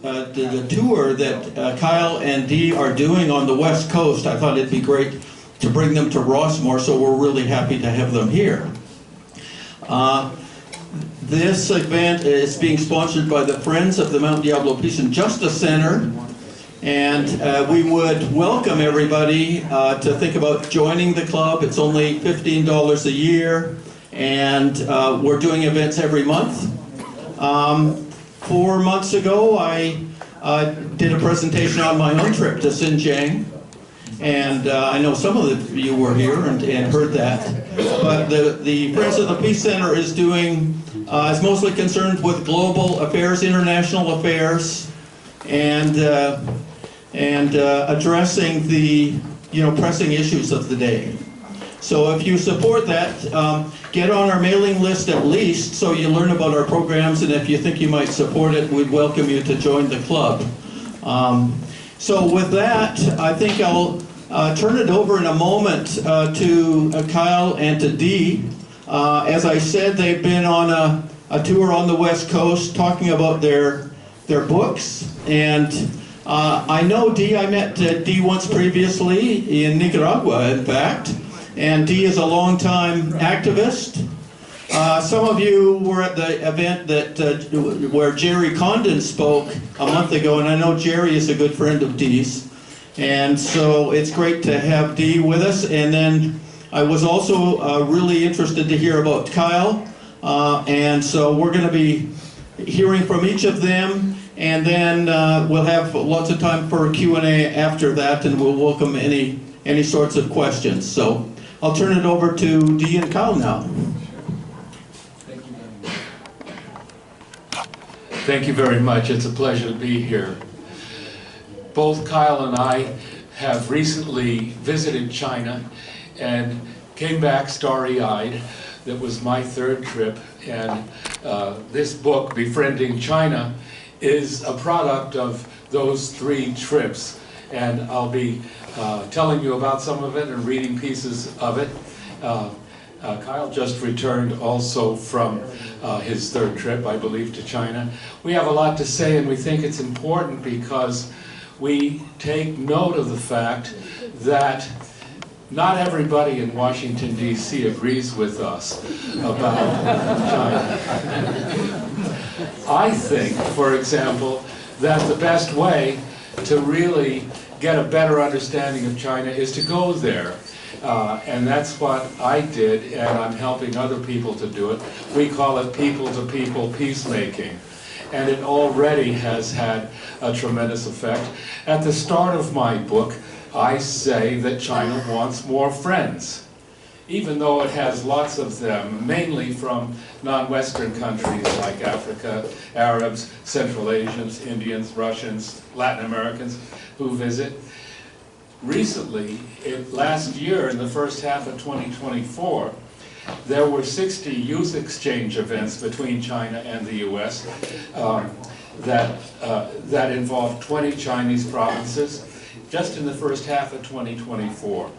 the tour that Kyle and Dee are doing on the West Coast. I thought it'd be great to bring them to Rossmore, so we're really happy to have them here. This event is being sponsored by the Friends of the Mount Diablo Peace and Justice Center, and we would welcome everybody to think about joining the club. It's only $15 a year, and we're doing events every month. 4 months ago, I did a presentation on my own trip to Xinjiang, and I know some of you were here and heard that. But the Friends of the Peace Center is is mostly concerned with global affairs, international affairs, and addressing the pressing issues of the day. So if you support that, get on our mailing list at least so you learn about our programs, and if you think you might support it, we'd welcome you to join the club. So with that, I think I'll turn it over in a moment to Kyle and to Dee. As I said, they've been on a tour on the West Coast talking about their books, and I know Dee. I met Dee once previously in Nicaragua, in fact. And Dee is a longtime activist. Some of you were at the event where Jerry Condon spoke a month ago, and I know Jerry is a good friend of Dee's. And so it's great to have Dee with us. And then I was also really interested to hear about Kyle. And so we're going to be hearing from each of them, and then we'll have lots of time for Q&A after that, and we'll welcome any sorts of questions. So I'll turn it over to Dee and Kyle now. Thank you very much. It's a pleasure to be here. Both Kyle and I have recently visited China and came back starry-eyed. That was my third trip, and this book, Befriending China, is a product of those 3 trips. And I'll be telling you about some of it and reading pieces of it. Kyle just returned also from his third trip, I believe, to China. We have a lot to say, and we think it's important because we take note of the fact that not everybody in Washington, D.C. agrees with us about China. I think, for example, that the best way to really get a better understanding of China is to go there. And that's what I did, and I'm helping other people to do it. We call it people-to-people peacemaking. And it already has had a tremendous effect. At the start of my book, I say that China wants more friends, even though it has lots of them, mainly from non-Western countries like Africa, Arabs, Central Asians, Indians, Russians, Latin Americans who visit. Recently, last year, in the first half of 2024, there were 60 youth exchange events between China and the U.S. That involved 20 Chinese provinces just in the first half of 2024.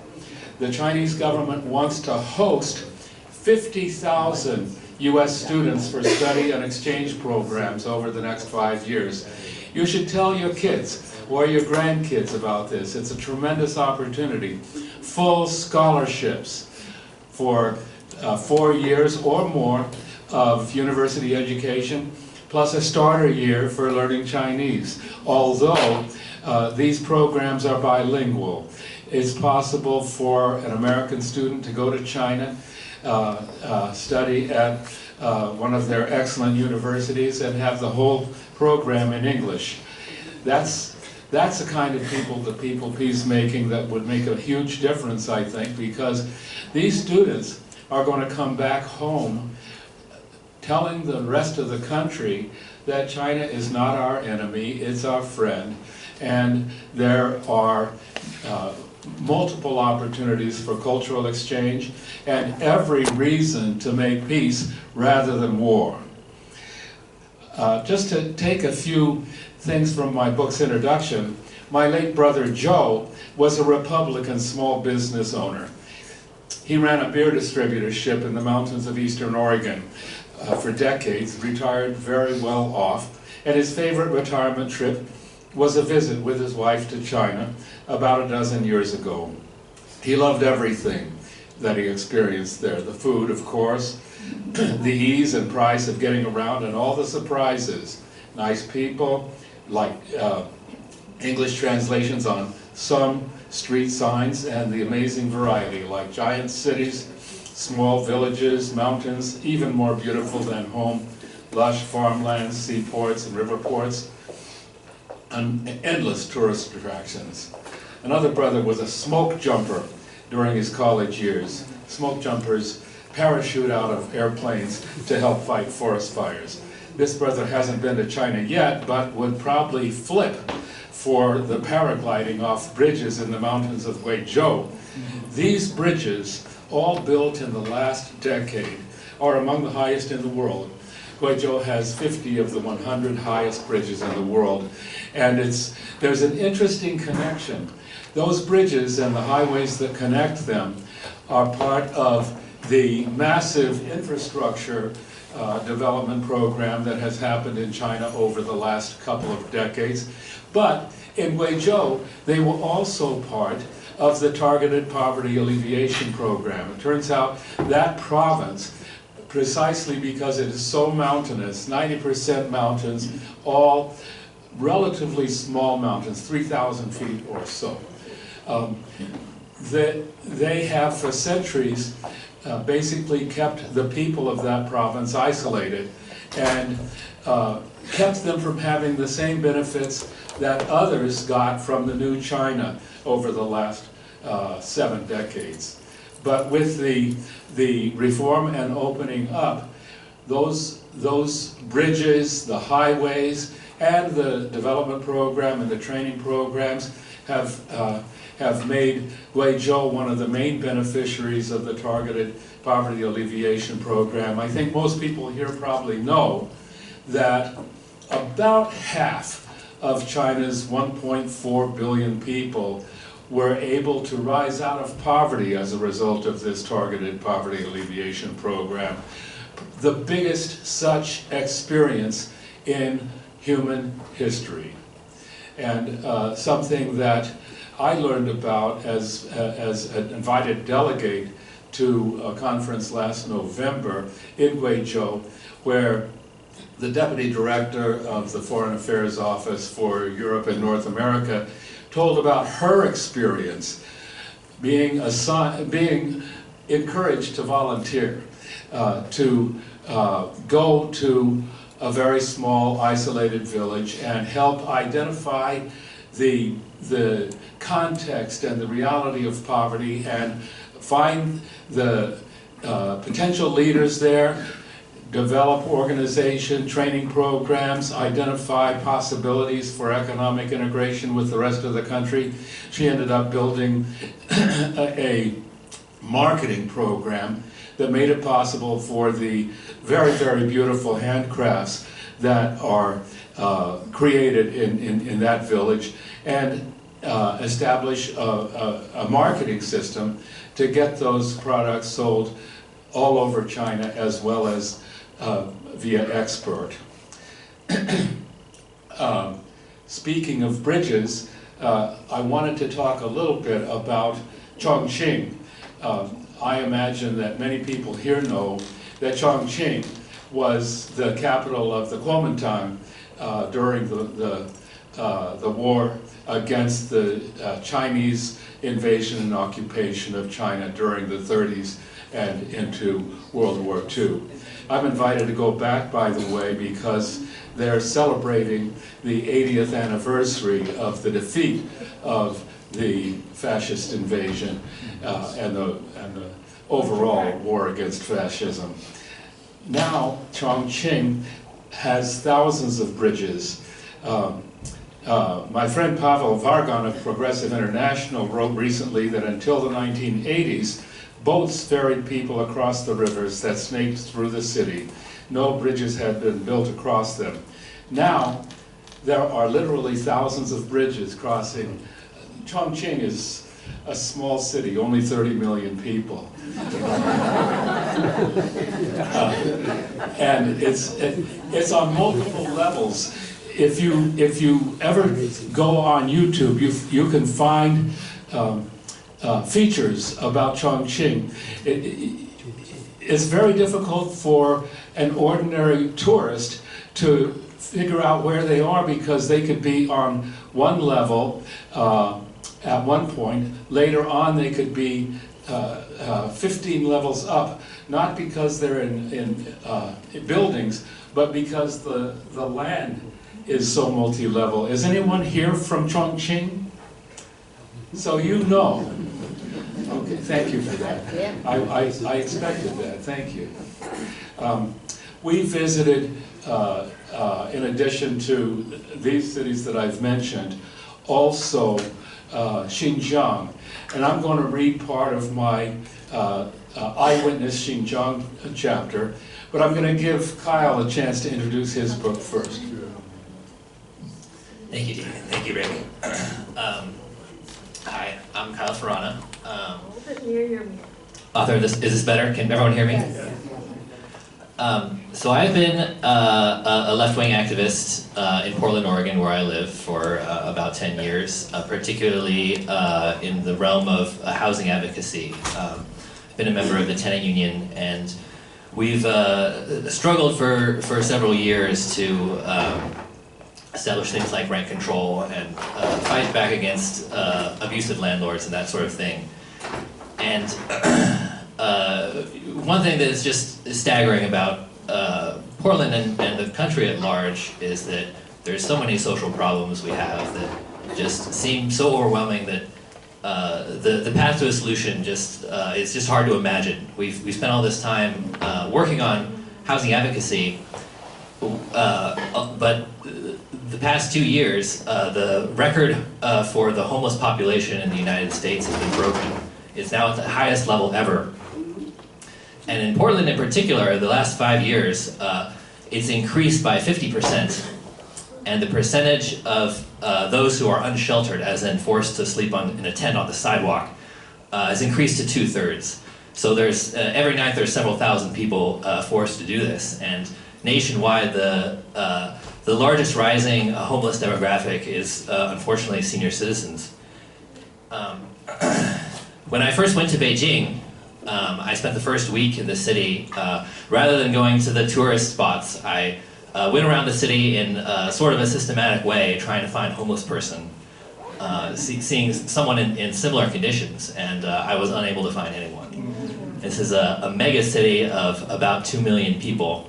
The Chinese government wants to host 50,000 U.S. students for study and exchange programs over the next 5 years. You should tell your kids or your grandkids about this. It's a tremendous opportunity. Full scholarships for 4 years or more of university education, plus a starter year for learning Chinese. Although these programs are bilingual, it's possible for an American student to go to China, study at one of their excellent universities, and have the whole program in English. That's the kind of people peacemaking that would make a huge difference, I think, because these students are going to come back home telling the rest of the country that China is not our enemy, it's our friend, and there are multiple opportunities for cultural exchange and every reason to make peace rather than war. Just to take a few things from my book's introduction, my late brother Joe was a Republican small business owner. He ran a beer distributorship in the mountains of eastern Oregon for decades, retired very well off, And his favorite retirement trip was a visit with his wife to China about a dozen years ago. He loved everything that he experienced there. The food, of course, the ease and price of getting around, and all the surprises. Nice people, like English translations on some street signs, and the amazing variety, like giant cities, small villages, mountains, even more beautiful than home, lush farmlands, seaports and river ports, and endless tourist attractions. Another brother was a smoke jumper during his college years. Smoke jumpers parachute out of airplanes to help fight forest fires. This brother hasn't been to China yet, but would probably flip for the paragliding off bridges in the mountains of Guizhou. These bridges, all built in the last decade, are among the highest in the world. Guizhou has 50 of the 100 highest bridges in the world. And there's an interesting connection. Those bridges and the highways that connect them are part of the massive infrastructure development program that has happened in China over the last couple of decades. But in Guizhou, they were also part of the targeted poverty alleviation program. It turns out that province, precisely because it is so mountainous, 90% mountains, all relatively small mountains, 3,000 feet or so, they have for centuries basically kept the people of that province isolated and kept them from having the same benefits that others got from the new China over the last 7 decades. But with the reform and opening up, those bridges, the highways, and the development program and the training programs have made Guizhou one of the main beneficiaries of the targeted poverty alleviation program. I think most people here probably know that about half of China's 1.4 billion people were able to rise out of poverty as a result of this targeted poverty alleviation program. The biggest such experience in human history. And something that I learned about as an invited delegate to a conference last November in Guizhou, where the deputy director of the Foreign Affairs Office for Europe and North America told about her experience being encouraged to volunteer, to go to a very small isolated village and help identify the context and the reality of poverty and find the potential leaders there, develop organization, training programs, identify possibilities for economic integration with the rest of the country. She ended up building a marketing program that made it possible for the very, very beautiful handcrafts that are created in that village, and establish a marketing system to get those products sold all over China as well as via export. Speaking of bridges, I wanted to talk a little bit about Chongqing. I imagine that many people here know that Chongqing was the capital of the Kuomintang during the war against the Chinese invasion and occupation of China during the 30s and into World War II. I'm invited to go back, by the way, because they're celebrating the 80th anniversary of the defeat of the fascist invasion and the overall war against fascism. Now, Chongqing has thousands of bridges. My friend Pavel Vargon of Progressive International wrote recently that until the 1980s, boats ferried people across the rivers that snaked through the city. No bridges had been built across them. Now, there are literally thousands of bridges crossing. Chongqing is a small city, only 30 million people. And it's on multiple levels if you ever go on YouTube, you can find features about Chongqing. It's very difficult for an ordinary tourist to figure out where they are, because they could be on one level at one point. Later on, they could be 15 levels up, not because they're in buildings, but because the land is so multi-level. Is anyone here from Chongqing? So you know. Okay, thank you for that. I expected that, thank you. We visited, in addition to these cities that I've mentioned, also Xinjiang. And I'm going to read part of my Eyewitness Xinjiang chapter, but I'm going to give Kyle a chance to introduce his book first. Thank you, Dean. Thank you, Rick. Hi, I'm Kyle Ferrana. Author of this. Is this better? Can everyone hear me? Yes. So I've been a left-wing activist in Portland, Oregon, where I live, for about 10 years, particularly in the realm of housing advocacy. I've been a member of the tenant union, and we've struggled for several years to establish things like rent control and fight back against abusive landlords and that sort of thing. And one thing that is just staggering about Portland and the country at large is that there's so many social problems we have that just seem so overwhelming that the path to a solution just is just hard to imagine. We spent all this time working on housing advocacy, but the past 2 years, the record for the homeless population in the United States has been broken. It's now at the highest level ever. And in Portland in particular, the last 5 years, it's increased by 50%. And the percentage of those who are unsheltered, as in forced to sleep in a tent on the sidewalk, has increased to 2/3. So there's, every night there's several thousand people forced to do this. And nationwide, the largest rising homeless demographic is, unfortunately, senior citizens. When I first went to Beijing, I spent the first week in the city. Rather than going to the tourist spots, I went around the city in sort of a systematic way, trying to find a homeless person, seeing someone in similar conditions, and I was unable to find anyone. This is a mega city of about 2 million people,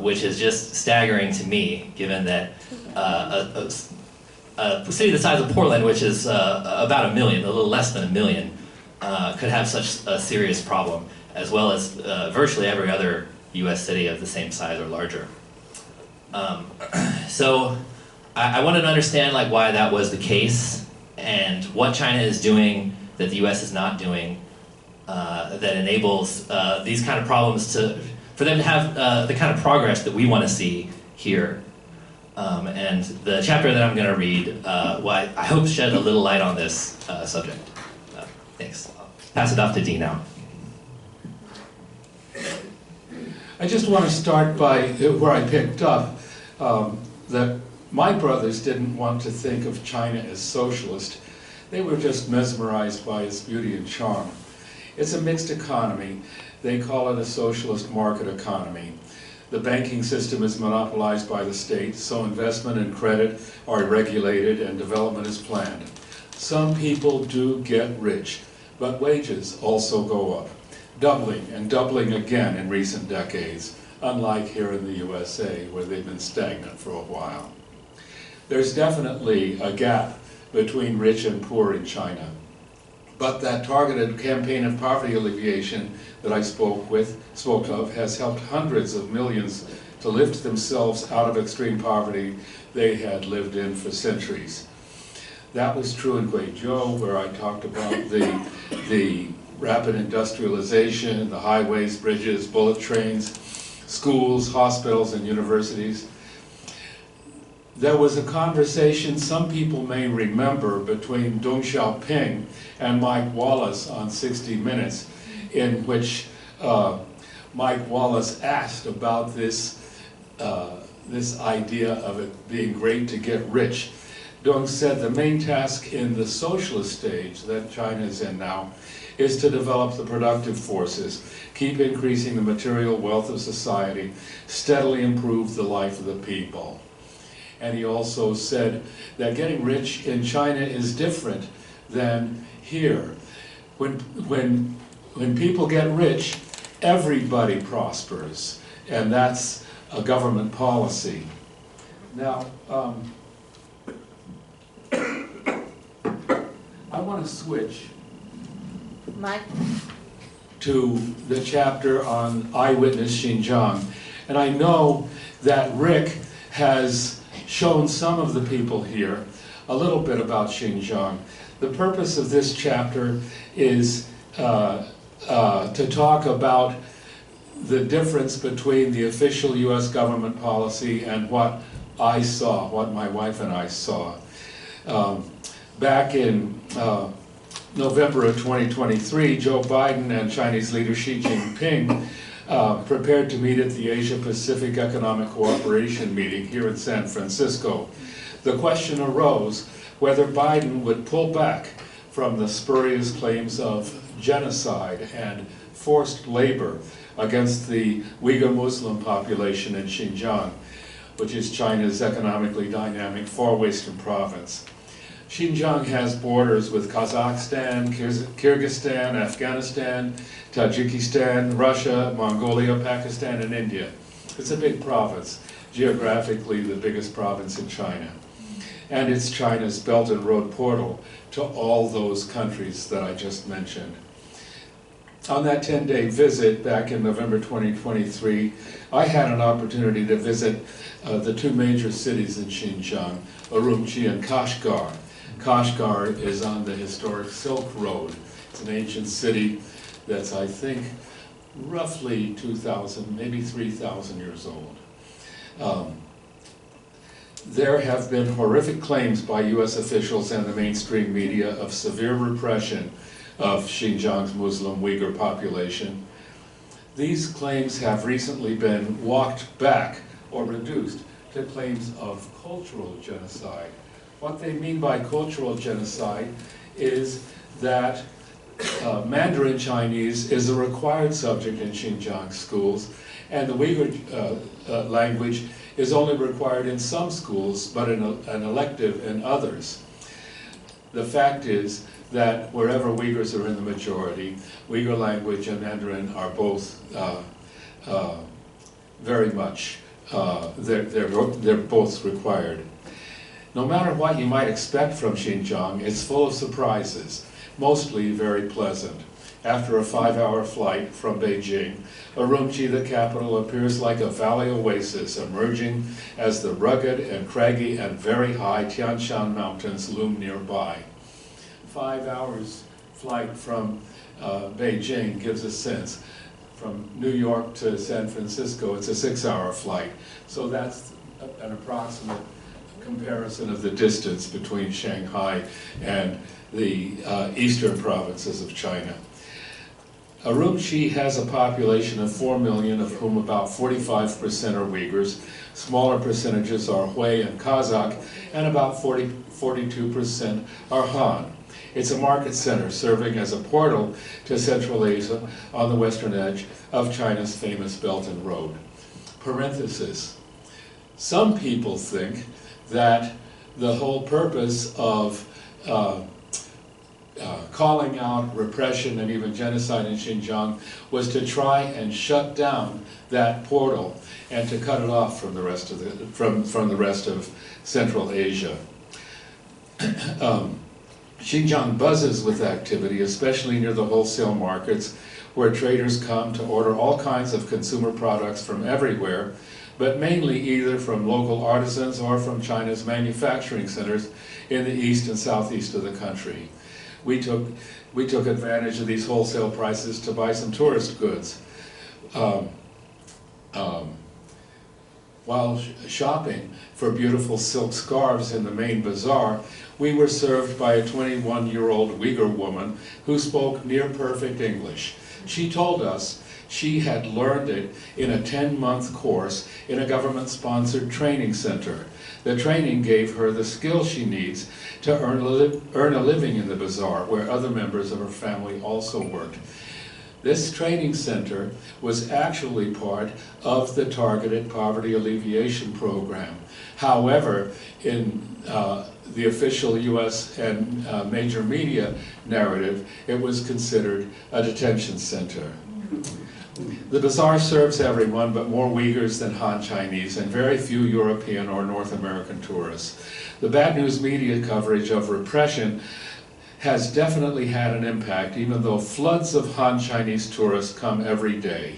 which is just staggering to me, given that a city the size of Portland, which is about 1 million, a little less than 1 million, could have such a serious problem, as well as virtually every other U.S. city of the same size or larger. So I wanted to understand why that was the case, and what China is doing that the U.S. is not doing that enables these kind of problems for them to have the kind of progress that we want to see here. And the chapter that I'm going to read, I hope shed a little light on this subject. Thanks. I'll pass it off to Dee now. I just want to start by where I picked up, that my brothers didn't want to think of China as socialist. They were just mesmerized by its beauty and charm. It's a mixed economy. They call it a socialist market economy. The banking system is monopolized by the state, so investment and credit are regulated and development is planned. Some people do get rich, but wages also go up, doubling and doubling again in recent decades, unlike here in the USA, where they've been stagnant for a while. There's definitely a gap between rich and poor in China. But that targeted campaign of poverty alleviation that I spoke of has helped hundreds of millions to lift themselves out of extreme poverty they had lived in for centuries. That was true in Guizhou, where I talked about the rapid industrialization, the highways, bridges, bullet trains, schools, hospitals, and universities. There was a conversation some people may remember between Deng Xiaoping and Mike Wallace on 60 Minutes, in which Mike Wallace asked about this this idea of it being great to get rich. Deng said the main task in the socialist stage that China is in now is to develop the productive forces, keep increasing the material wealth of society, steadily improve the life of the people. And he also said that getting rich in China is different than here. When people get rich, everybody prospers, and that's a government policy. Now, I want to switch Mike? to the chapter on Eyewitness Xinjiang. And I know that Rick has shown some of the people here a little bit about Xinjiang. The purpose of this chapter is to talk about the difference between the official U.S. government policy and what I saw, what my wife and I saw. Back in November of 2023, Joe Biden and Chinese leader Xi Jinping prepared to meet at the Asia-Pacific Economic Cooperation meeting here in San Francisco. The question arose whether Biden would pull back from the spurious claims of genocide and forced labor against the Uyghur Muslim population in Xinjiang, which is China's economically dynamic far western province. Xinjiang has borders with Kazakhstan, Kyrgyzstan, Afghanistan, Tajikistan, Russia, Mongolia, Pakistan, and India. It's a big province, geographically the biggest province in China. And it's China's Belt and Road portal to all those countries that I just mentioned. On that 10-day visit back in November 2023, I had an opportunity to visit the two major cities in Xinjiang, Urumqi and Kashgar. Kashgar is on the historic Silk Road. It's an ancient city that's, I think, roughly 2,000, maybe 3,000 years old. There have been horrific claims by U.S. officials and the mainstream media of severe repression of Xinjiang's Muslim Uyghur population. These claims have recently been walked back or reduced to claims of cultural genocide. What they mean by cultural genocide is that Mandarin Chinese is a required subject in Xinjiang schools, and the Uyghur language is only required in some schools, but an elective in others. The fact is that wherever Uyghurs are in the majority, Uyghur language and Mandarin are both very much, they're both required. No matter what you might expect from Xinjiang, it's full of surprises, mostly very pleasant. After a 5-hour flight from Beijing, Urumqi, the capital, appears like a valley oasis emerging as the rugged and craggy and very high Tian Shan mountains loom nearby. 5 hours flight from Beijing gives a sense. From New York to San Francisco, it's a 6-hour flight. So that's an approximate comparison of the distance between Shanghai and the eastern provinces of China. Urumqi has a population of 4 million, of whom about 45% are Uyghurs. Smaller percentages are Hui and Kazakh, and about 42% are Han. It's a market center serving as a portal to Central Asia on the western edge of China's famous Belt and Road. Parenthesis. Some people think that the whole purpose of calling out repression and even genocide in Xinjiang was to try and shut down that portal and to cut it off from the rest of from the rest of Central Asia. Xinjiang buzzes with activity, especially near the wholesale markets, where traders come to order all kinds of consumer products from everywhere, but mainly either from local artisans or from China's manufacturing centers in the east and southeast of the country. We took advantage of these wholesale prices to buy some tourist goods. While shopping for beautiful silk scarves in the main bazaar, we were served by a 21-year-old Uyghur woman who spoke near perfect English. She told us She had learned it in a 10-month course in a government-sponsored training center. The training gave her the skills she needs to earn a living in the bazaar, where other members of her family also worked. This training center was actually part of the Targeted Poverty Alleviation Program. However, in the official US and major media narrative, it was considered a detention center. The bazaar serves everyone, but more Uyghurs than Han Chinese, and very few European or North American tourists. The bad news media coverage of repression has definitely had an impact, even though floods of Han Chinese tourists come every day.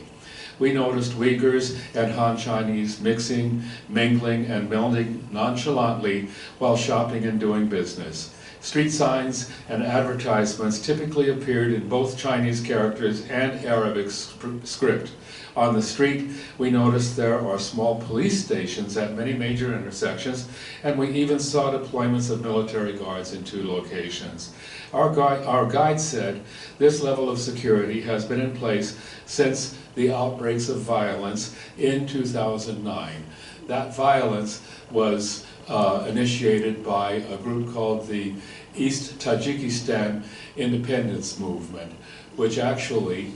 We noticed Uyghurs and Han Chinese mixing, mingling, and melding nonchalantly while shopping and doing business. Street signs and advertisements typically appeared in both Chinese characters and Arabic script. On the street, we noticed there are small police stations at many major intersections, and we even saw deployments of military guards in 2 locations. Our guide said this level of security has been in place since the outbreaks of violence in 2009. That violence was initiated by a group called the East Tajikistan Independence Movement, which actually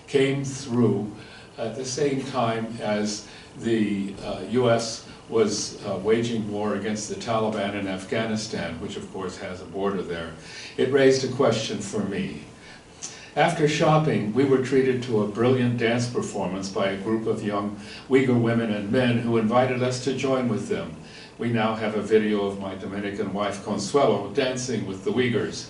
came through at the same time as the US was waging war against the Taliban in Afghanistan, which of course has a border there. It raised a question for me. After shopping, we were treated to a brilliant dance performance by a group of young Uyghur women and men who invited us to join with them. We now have a video of my Dominican wife Consuelo dancing with the Uyghurs.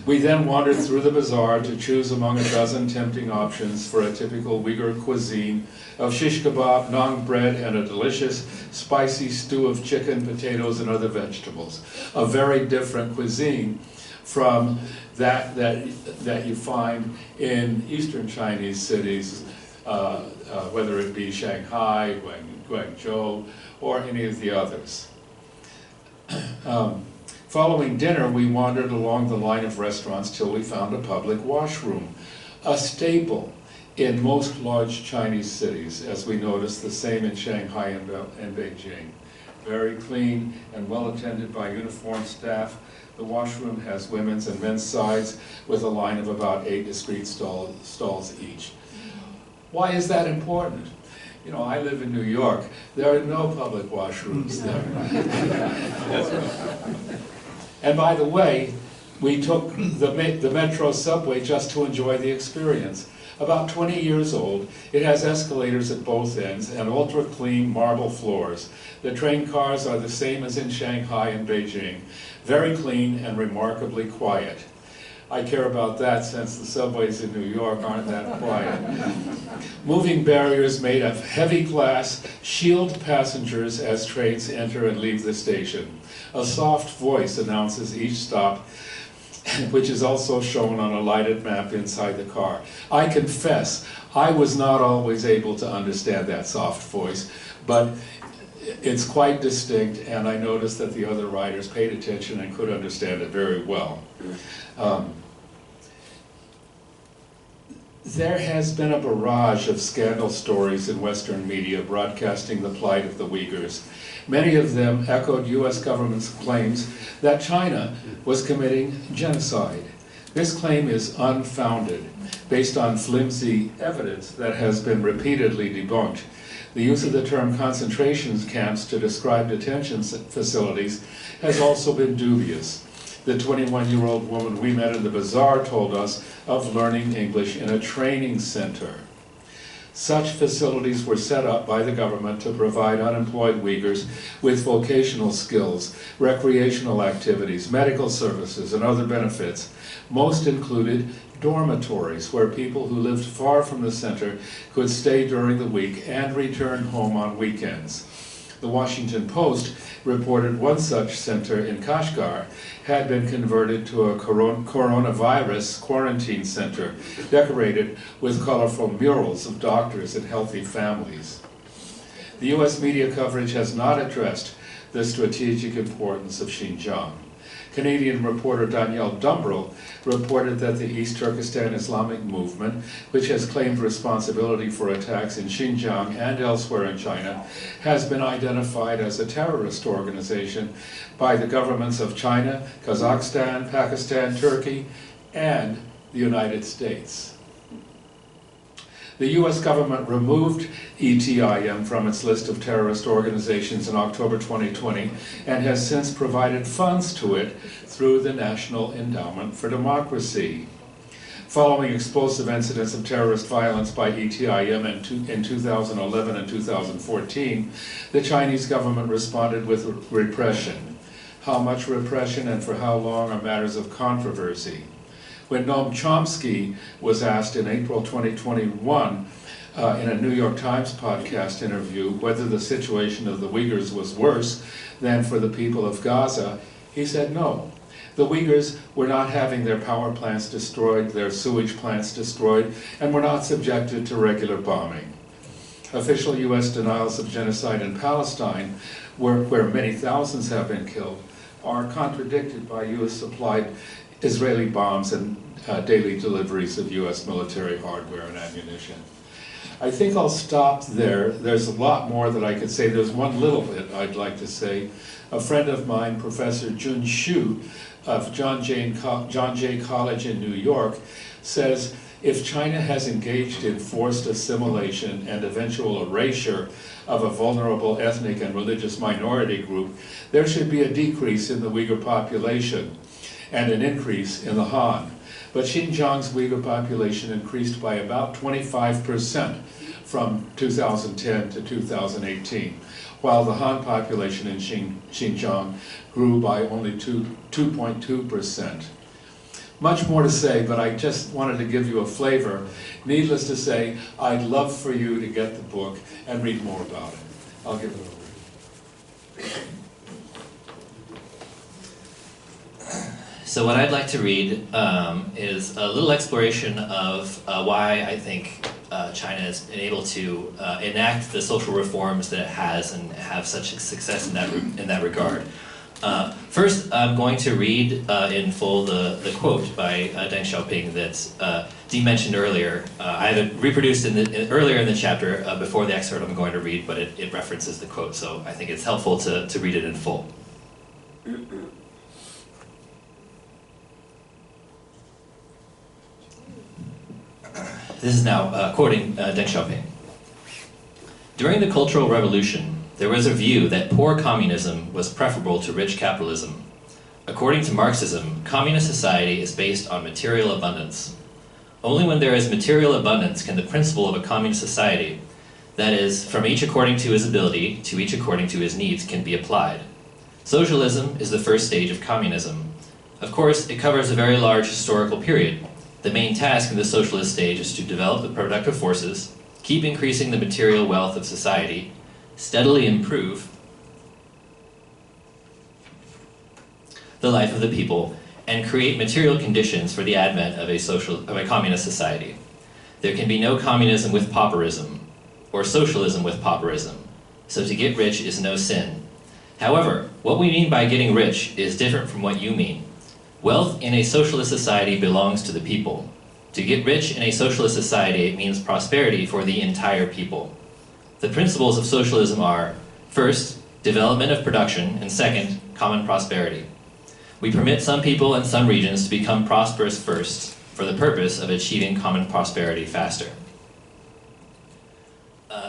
We then wandered through the bazaar to choose among a dozen tempting options for a typical Uyghur cuisine of shish kebab, naan bread, and a delicious spicy stew of chicken, potatoes, and other vegetables. A very different cuisine from that you find in Eastern Chinese cities, whether it be Shanghai, Guangzhou, or any of the others. Following dinner, we wandered along the line of restaurants till we found a public washroom, a staple in most large Chinese cities, as we noticed the same in Shanghai and Beijing. Very clean and well attended by uniformed staff. The washroom has women's and men's sides with a line of about 8 discrete stalls each. Why is that important? You know, I live in New York. There are no public washrooms there. And by the way, we took the metro subway just to enjoy the experience. About 20 years old, it has escalators at both ends and ultra-clean marble floors. The train cars are the same as in Shanghai and Beijing. Very clean and remarkably quiet. I care about that since the subways in New York aren't that quiet. Moving barriers made of heavy glass shield passengers as trains enter and leave the station. A soft voice announces each stop, which is also shown on a lighted map inside the car. I confess, I was not always able to understand that soft voice, but it's quite distinct, and I noticed that the other riders paid attention and could understand it very well. There has been a barrage of scandal stories in Western media broadcasting the plight of the Uyghurs. Many of them echoed US government's claims that China was committing genocide. This claim is unfounded, based on flimsy evidence that has been repeatedly debunked. The use of the term concentration camps to describe detention facilities has also been dubious. The 21-year-old woman we met in the bazaar told us of learning English in a training center. Such facilities were set up by the government to provide unemployed Uyghurs with vocational skills, recreational activities, medical services, and other benefits. Most included dormitories where people who lived far from the center could stay during the week and return home on weekends. The Washington Post reported one such center in Kashgar had been converted to a coronavirus quarantine center, decorated with colorful murals of doctors and healthy families. The US media coverage has not addressed the strategic importance of Xinjiang. Canadian reporter Danielle Dumbrell reported that the East Turkestan Islamic movement, which has claimed responsibility for attacks in Xinjiang and elsewhere in China, has been identified as a terrorist organization by the governments of China, Kazakhstan, Pakistan, Turkey, and the United States. The US government removed ETIM from its list of terrorist organizations in October 2020 and has since provided funds to it through the National Endowment for Democracy. Following explosive incidents of terrorist violence by ETIM in 2011 and 2014, the Chinese government responded with repression. How much repression and for how long are matters of controversy. When Noam Chomsky was asked in April 2021 in a New York Times podcast interview whether the situation of the Uyghurs was worse than for the people of Gaza, he said no. The Uyghurs were not having their power plants destroyed, their sewage plants destroyed, and were not subjected to regular bombing. Official US denials of genocide in Palestine, where many thousands have been killed, are contradicted by US-supplied Israeli bombs and daily deliveries of US military hardware and ammunition. I think I'll stop there. There's a lot more that I could say. There's one little bit I'd like to say. A friend of mine, Professor Jun Xu of John Jay College in New York, says if China has engaged in forced assimilation and eventual erasure of a vulnerable ethnic and religious minority group, there should be a decrease in the Uyghur population and an increase in the Han. But Xinjiang's Uyghur population increased by about 25% from 2010 to 2018, while the Han population in Xinjiang grew by only 2.2%. Much more to say, but I just wanted to give you a flavor. Needless to say, I'd love for you to get the book and read more about it. I'll give it over. So what I'd like to read is a little exploration of why I think China has been able to enact the social reforms that it has and have such success in that regard. First, I'm going to read in full the quote by Deng Xiaoping that Dee mentioned earlier. I have it reproduced earlier in the chapter before the excerpt I'm going to read, but it references the quote, so I think it's helpful to read it in full. This is now quoting Deng Xiaoping. During the Cultural Revolution, there was a view that poor communism was preferable to rich capitalism. According to Marxism, communist society is based on material abundance. Only when there is material abundance can the principle of a communist society, that is, from each according to his ability to each according to his needs, can be applied. Socialism is the first stage of communism. Of course, it covers a very large historical period. The main task in the socialist stage is to develop the productive forces, keep increasing the material wealth of society, steadily improve the life of the people, and create material conditions for the advent of a communist society. There can be no communism with pauperism, or socialism with pauperism, so to get rich is no sin. However, what we mean by getting rich is different from what you mean. Wealth in a socialist society belongs to the people. To get rich in a socialist society, it means prosperity for the entire people. The principles of socialism are, first, development of production, and second, common prosperity. We permit some people and some regions to become prosperous first, for the purpose of achieving common prosperity faster.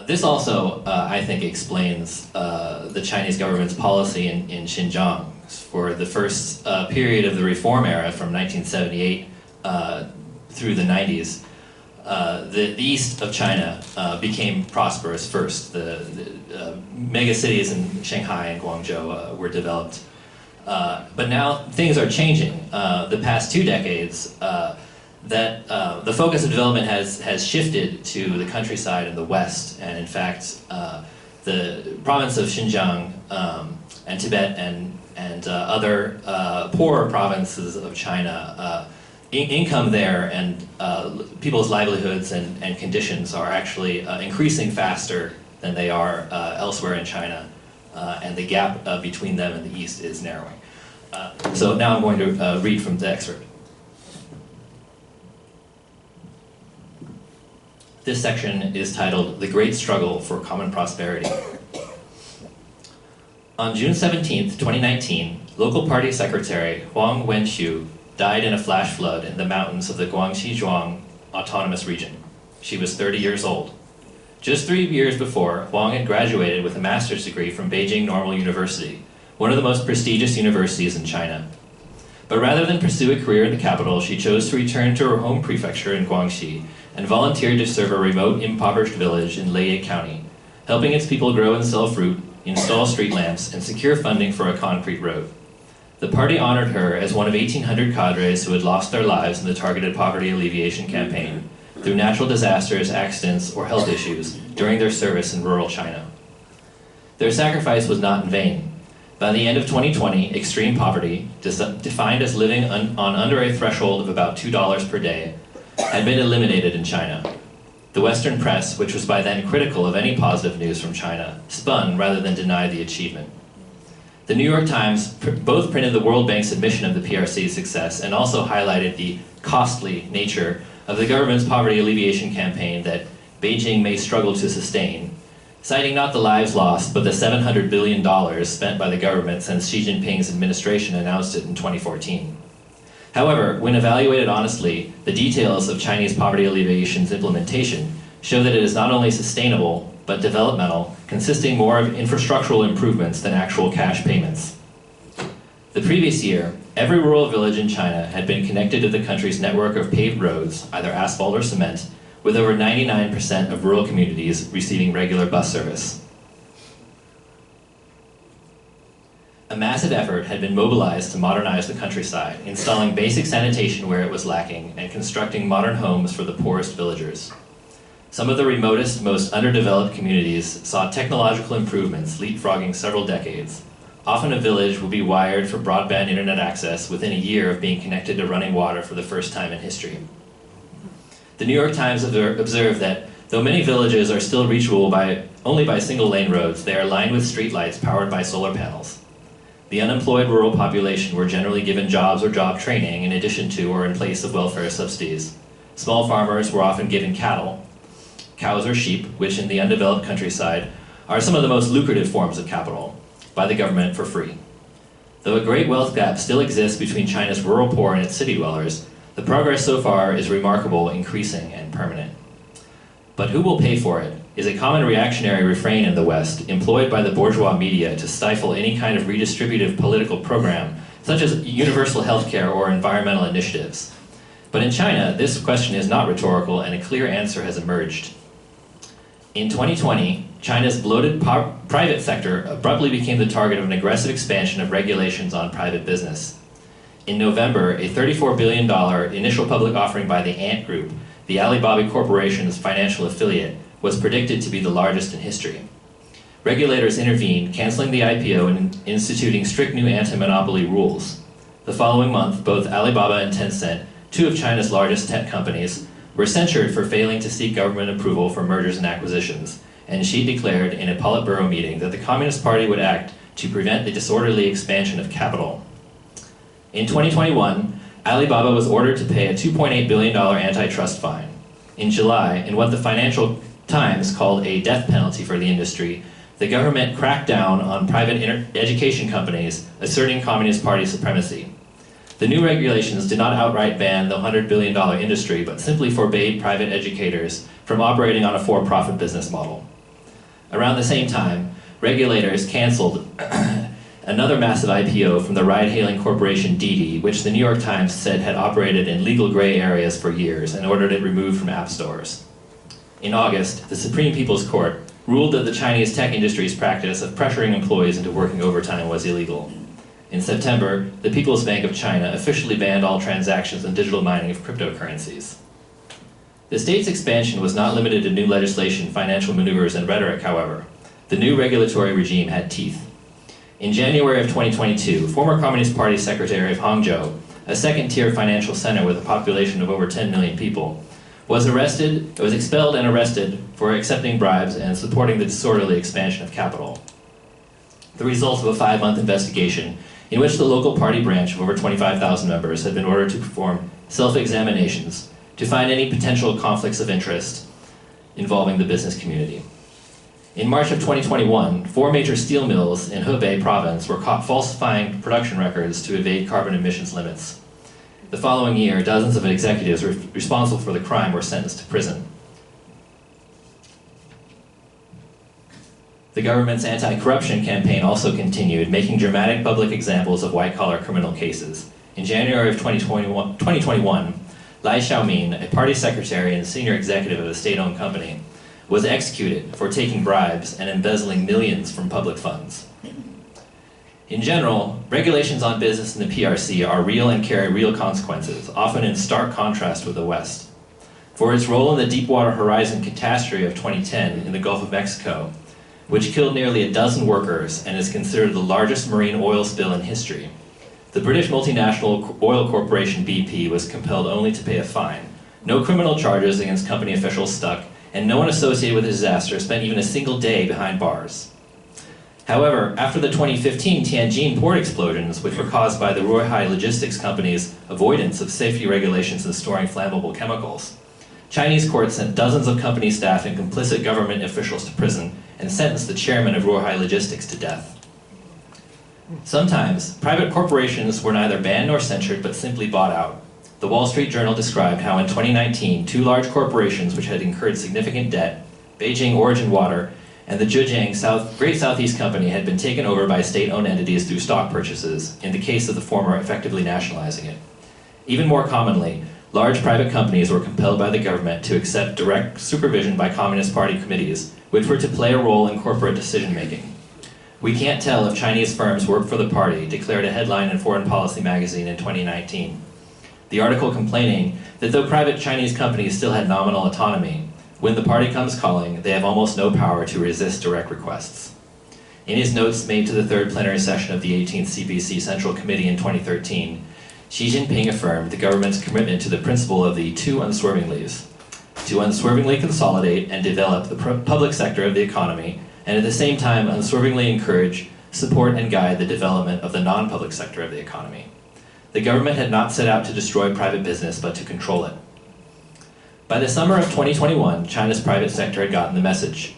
This also, I think, explains the Chinese government's policy in Xinjiang. For the first period of the reform era from 1978 through the 90s, the east of China became prosperous first. The mega cities in Shanghai and Guangzhou were developed. But now things are changing. The past 2 decades, the focus of development has shifted to the countryside in the west, and in fact, the province of Xinjiang and Tibet and other poorer provinces of China, income there and people's livelihoods and conditions are actually increasing faster than they are elsewhere in China, and the gap between them and the East is narrowing. So now I'm going to read from the excerpt. This section is titled "The Great Struggle for Common Prosperity." On June 17, 2019, local party secretary Huang Wenxiu died in a flash flood in the mountains of the Guangxi Zhuang Autonomous Region. She was 30 years old. Just 3 years before, Huang had graduated with a master's degree from Beijing Normal University, one of the most prestigious universities in China. But rather than pursue a career in the capital, she chose to return to her home prefecture in Guangxi and volunteered to serve a remote, impoverished village in Leyte County, helping its people grow and sell fruit, install street lamps, and secure funding for a concrete road. The party honored her as one of 1,800 cadres who had lost their lives in the targeted poverty alleviation campaign through natural disasters, accidents, or health issues during their service in rural China. Their sacrifice was not in vain. By the end of 2020, extreme poverty, defined as living on under a threshold of about $2 per day, had been eliminated in China. The Western press, which was by then critical of any positive news from China, spun rather than denied the achievement. The New York Times both printed the World Bank's admission of the PRC's success and also highlighted the costly nature of the government's poverty alleviation campaign that Beijing may struggle to sustain, citing not the lives lost, but the $700 billion spent by the government since Xi Jinping's administration announced it in 2014. However, when evaluated honestly, the details of Chinese poverty alleviation's implementation show that it is not only sustainable, but developmental, consisting more of infrastructural improvements than actual cash payments. The previous year, every rural village in China had been connected to the country's network of paved roads, either asphalt or cement, with over 99% of rural communities receiving regular bus service. A massive effort had been mobilized to modernize the countryside, installing basic sanitation where it was lacking, and constructing modern homes for the poorest villagers. Some of the remotest, most underdeveloped communities saw technological improvements leapfrogging several decades. Often a village would be wired for broadband internet access within a year of being connected to running water for the first time in history. The New York Times observed that though many villages are still reachable only by single-lane roads, they are lined with streetlights powered by solar panels. The unemployed rural population were generally given jobs or job training in addition to or in place of welfare subsidies. Small farmers were often given cattle, cows or sheep, which in the undeveloped countryside are some of the most lucrative forms of capital, by the government for free. Though a great wealth gap still exists between China's rural poor and its city dwellers, the progress so far is remarkable, increasing, and permanent. But who will pay for it is a common reactionary refrain in the West, employed by the bourgeois media to stifle any kind of redistributive political program, such as universal health care or environmental initiatives. But in China, this question is not rhetorical, and a clear answer has emerged. In 2020, China's bloated private sector abruptly became the target of an aggressive expansion of regulations on private business. In November, a $34 billion initial public offering by the Ant Group, the Alibaba Corporation's financial affiliate, was predicted to be the largest in history. Regulators intervened, canceling the IPO and instituting strict new anti-monopoly rules. The following month, both Alibaba and Tencent, two of China's largest tech companies, were censured for failing to seek government approval for mergers and acquisitions, and Xi declared in a Politburo meeting that the Communist Party would act to prevent the disorderly expansion of capital. In 2021, Alibaba was ordered to pay a $2.8 billion antitrust fine. In July, in what the Financial Times called a death penalty for the industry, the government cracked down on private education companies asserting Communist Party supremacy. The new regulations did not outright ban the $100 billion industry, but simply forbade private educators from operating on a for-profit business model. Around the same time, regulators canceled another massive IPO from the ride-hailing corporation Didi, which the New York Times said had operated in legal gray areas for years and ordered it removed from app stores. In August, the Supreme People's Court ruled that the Chinese tech industry's practice of pressuring employees into working overtime was illegal. In September, the People's Bank of China officially banned all transactions and digital mining of cryptocurrencies. The state's expansion was not limited to new legislation, financial maneuvers, and rhetoric, however. The new regulatory regime had teeth. In January of 2022, former Communist Party Secretary of Hangzhou, a second-tier financial center with a population of over 10 million people, was expelled and arrested for accepting bribes and supporting the disorderly expansion of capital. The result of a 5-month investigation in which the local party branch of over 25,000 members had been ordered to perform self-examinations to find any potential conflicts of interest involving the business community. In March of 2021, 4 major steel mills in Hebei province were caught falsifying production records to evade carbon emissions limits. The following year, dozens of executives responsible for the crime were sentenced to prison. The government's anti-corruption campaign also continued, making dramatic public examples of white-collar criminal cases. In January of 2021, Lai Xiaoming, a party secretary and senior executive of a state-owned company, was executed for taking bribes and embezzling millions from public funds. In general, regulations on business in the PRC are real and carry real consequences, often in stark contrast with the West. For its role in the Deepwater Horizon catastrophe of 2010 in the Gulf of Mexico, which killed nearly a dozen workers and is considered the largest marine oil spill in history, the British multinational oil corporation BP was compelled only to pay a fine. No criminal charges against company officials stuck, and no one associated with the disaster spent even a single day behind bars. However, after the 2015 Tianjin port explosions, which were caused by the Ruihai Logistics Company's avoidance of safety regulations in storing flammable chemicals, Chinese courts sent dozens of company staff and complicit government officials to prison and sentenced the chairman of Ruihai Logistics to death. Sometimes, private corporations were neither banned nor censured, but simply bought out. The Wall Street Journal described how in 2019, 2 large corporations which had incurred significant debt, Beijing Origin Water and the Zhejiang Great Southeast Company, had been taken over by state-owned entities through stock purchases, in the case of the former effectively nationalizing it. Even more commonly, large private companies were compelled by the government to accept direct supervision by Communist Party committees, which were to play a role in corporate decision-making. "We can't tell if Chinese firms work for the party," declared a headline in Foreign Policy magazine in 2019. The article complaining that though private Chinese companies still had nominal autonomy, when the party comes calling, they have almost no power to resist direct requests. In his notes made to the 3rd plenary session of the 18th CPC Central Committee in 2013, Xi Jinping affirmed the government's commitment to the principle of the 2 unswervinglies: to unswervingly consolidate and develop the public sector of the economy, and at the same time unswervingly encourage, support, and guide the development of the non-public sector of the economy. The government had not set out to destroy private business, but to control it. By the summer of 2021, China's private sector had gotten the message.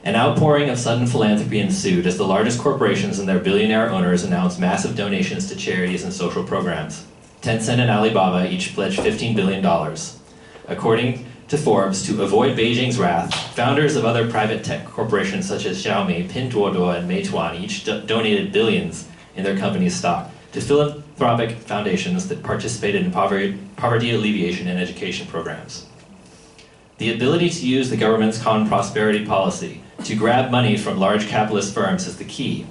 An outpouring of sudden philanthropy ensued as the largest corporations and their billionaire owners announced massive donations to charities and social programs. Tencent and Alibaba each pledged $15 billion. According to Forbes, to avoid Beijing's wrath, founders of other private tech corporations such as Xiaomi, Pinduoduo, and Meituan each donated billions in their company's stock to philanthropic foundations that participated in poverty alleviation and education programs. The ability to use the government's common prosperity policy to grab money from large capitalist firms is the key,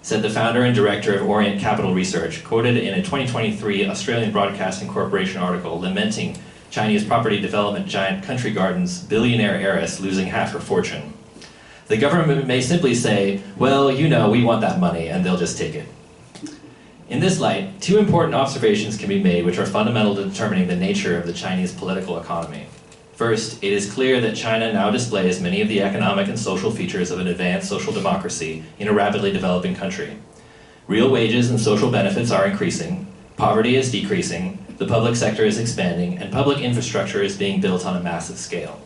said the founder and director of Orient Capital Research, quoted in a 2023 Australian Broadcasting Corporation article lamenting Chinese property development giant Country Garden's billionaire heiress losing half her fortune. The government may simply say, well, you know, we want that money, and they'll just take it. In this light, 2 important observations can be made which are fundamental to determining the nature of the Chinese political economy. First, it is clear that China now displays many of the economic and social features of an advanced social democracy in a rapidly developing country. Real wages and social benefits are increasing, poverty is decreasing, the public sector is expanding, and public infrastructure is being built on a massive scale.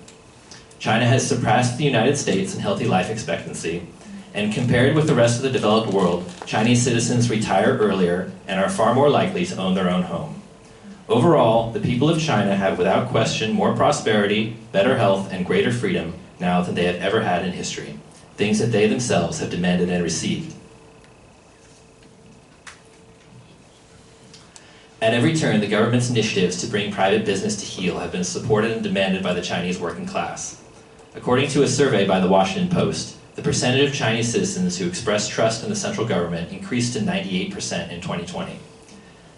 China has surpassed the United States in healthy life expectancy, and compared with the rest of the developed world, Chinese citizens retire earlier and are far more likely to own their own home. Overall, the people of China have without question more prosperity, better health, and greater freedom now than they have ever had in history, things that they themselves have demanded and received. At every turn, the government's initiatives to bring private business to heel have been supported and demanded by the Chinese working class. According to a survey by the Washington Post, the percentage of Chinese citizens who express trust in the central government increased to 98% in 2020.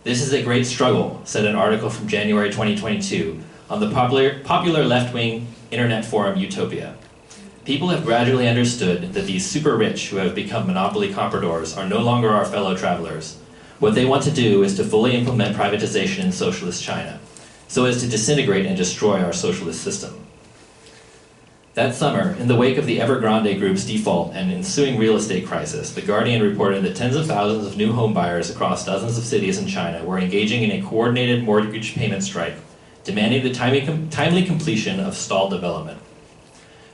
This is a great struggle, said an article from January 2022 on the popular left-wing internet forum Utopia. People have gradually understood that these super rich who have become monopoly compradors are no longer our fellow travelers. What they want to do is to fully implement privatization in socialist China, so as to disintegrate and destroy our socialist system. That summer, in the wake of the Evergrande Group's default and ensuing real estate crisis, The Guardian reported that tens of thousands of new home buyers across dozens of cities in China were engaging in a coordinated mortgage payment strike, demanding the timely completion of stalled development.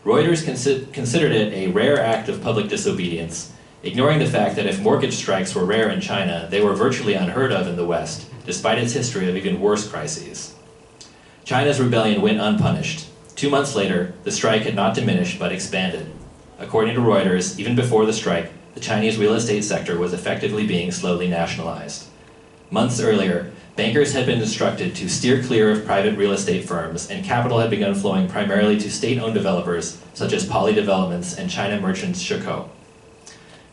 Reuters considered it a rare act of public disobedience, ignoring the fact that if mortgage strikes were rare in China, they were virtually unheard of in the West, despite its history of even worse crises. China's rebellion went unpunished. 2 months later, the strike had not diminished but expanded. According to Reuters, even before the strike, the Chinese real estate sector was effectively being slowly nationalized. Months earlier, bankers had been instructed to steer clear of private real estate firms, and capital had begun flowing primarily to state-owned developers such as Poly Developments and China Merchants Shekou.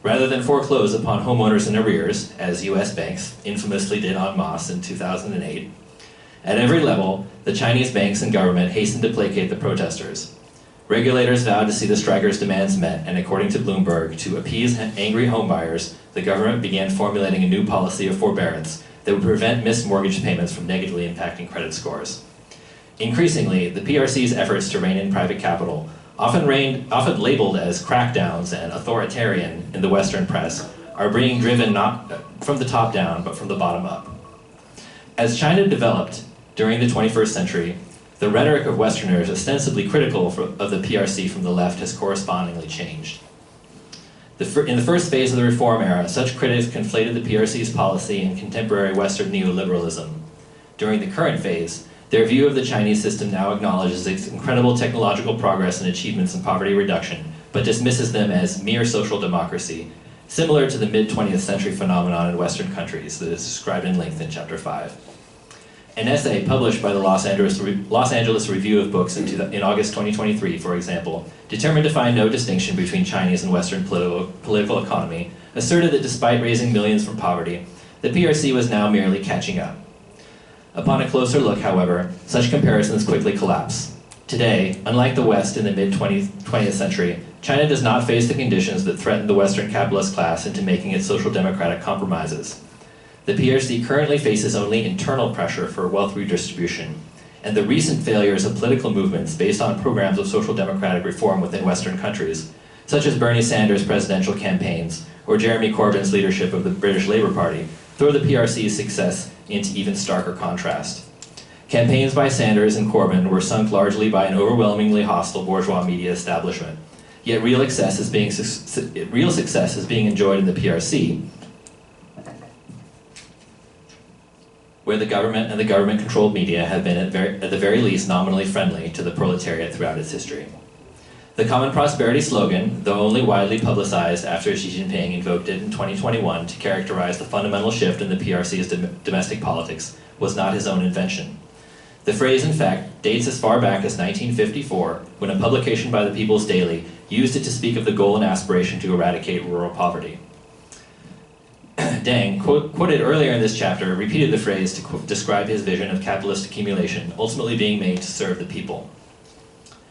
Rather than foreclose upon homeowners in arrears, as U.S. banks infamously did en masse in 2008, at every level, the Chinese banks and government hastened to placate the protesters. Regulators vowed to see the strikers' demands met, and according to Bloomberg, to appease angry homebuyers, the government began formulating a new policy of forbearance that would prevent missed mortgage payments from negatively impacting credit scores. Increasingly, the PRC's efforts to rein in private capital, often labeled as crackdowns and authoritarian in the Western press, are being driven not from the top down, but from the bottom up. As China developed during the 21st century, the rhetoric of Westerners ostensibly critical of the PRC from the left has correspondingly changed. In the first phase of the reform era, such critics conflated the PRC's policy and contemporary Western neoliberalism. During the current phase, their view of the Chinese system now acknowledges its incredible technological progress and achievements in poverty reduction, but dismisses them as mere social democracy, similar to the mid-20th century phenomenon in Western countries that is described in length in Chapter 5. An essay published by the Los Angeles Review of Books in August 2023, for example, determined to find no distinction between Chinese and Western political economy, asserted that despite raising millions from poverty, the PRC was now merely catching up. Upon a closer look, however, such comparisons quickly collapse. Today, unlike the West in the mid-20th century, China does not face the conditions that threaten the Western capitalist class into making its social democratic compromises. The PRC currently faces only internal pressure for wealth redistribution, and the recent failures of political movements based on programs of social democratic reform within Western countries, such as Bernie Sanders' presidential campaigns or Jeremy Corbyn's leadership of the British Labour Party, throw the PRC's success into even starker contrast. Campaigns by Sanders and Corbyn were sunk largely by an overwhelmingly hostile bourgeois media establishment, yet real success is being enjoyed in the PRC, where the government and the government-controlled media have been at the very least nominally friendly to the proletariat throughout its history. The Common Prosperity slogan, though only widely publicized after Xi Jinping invoked it in 2021 to characterize the fundamental shift in the PRC's domestic politics, was not his own invention. The phrase, in fact, dates as far back as 1954, when a publication by the People's Daily used it to speak of the goal and aspiration to eradicate rural poverty. Deng, quoted earlier in this chapter, repeated the phrase to describe his vision of capitalist accumulation ultimately being made to serve the people.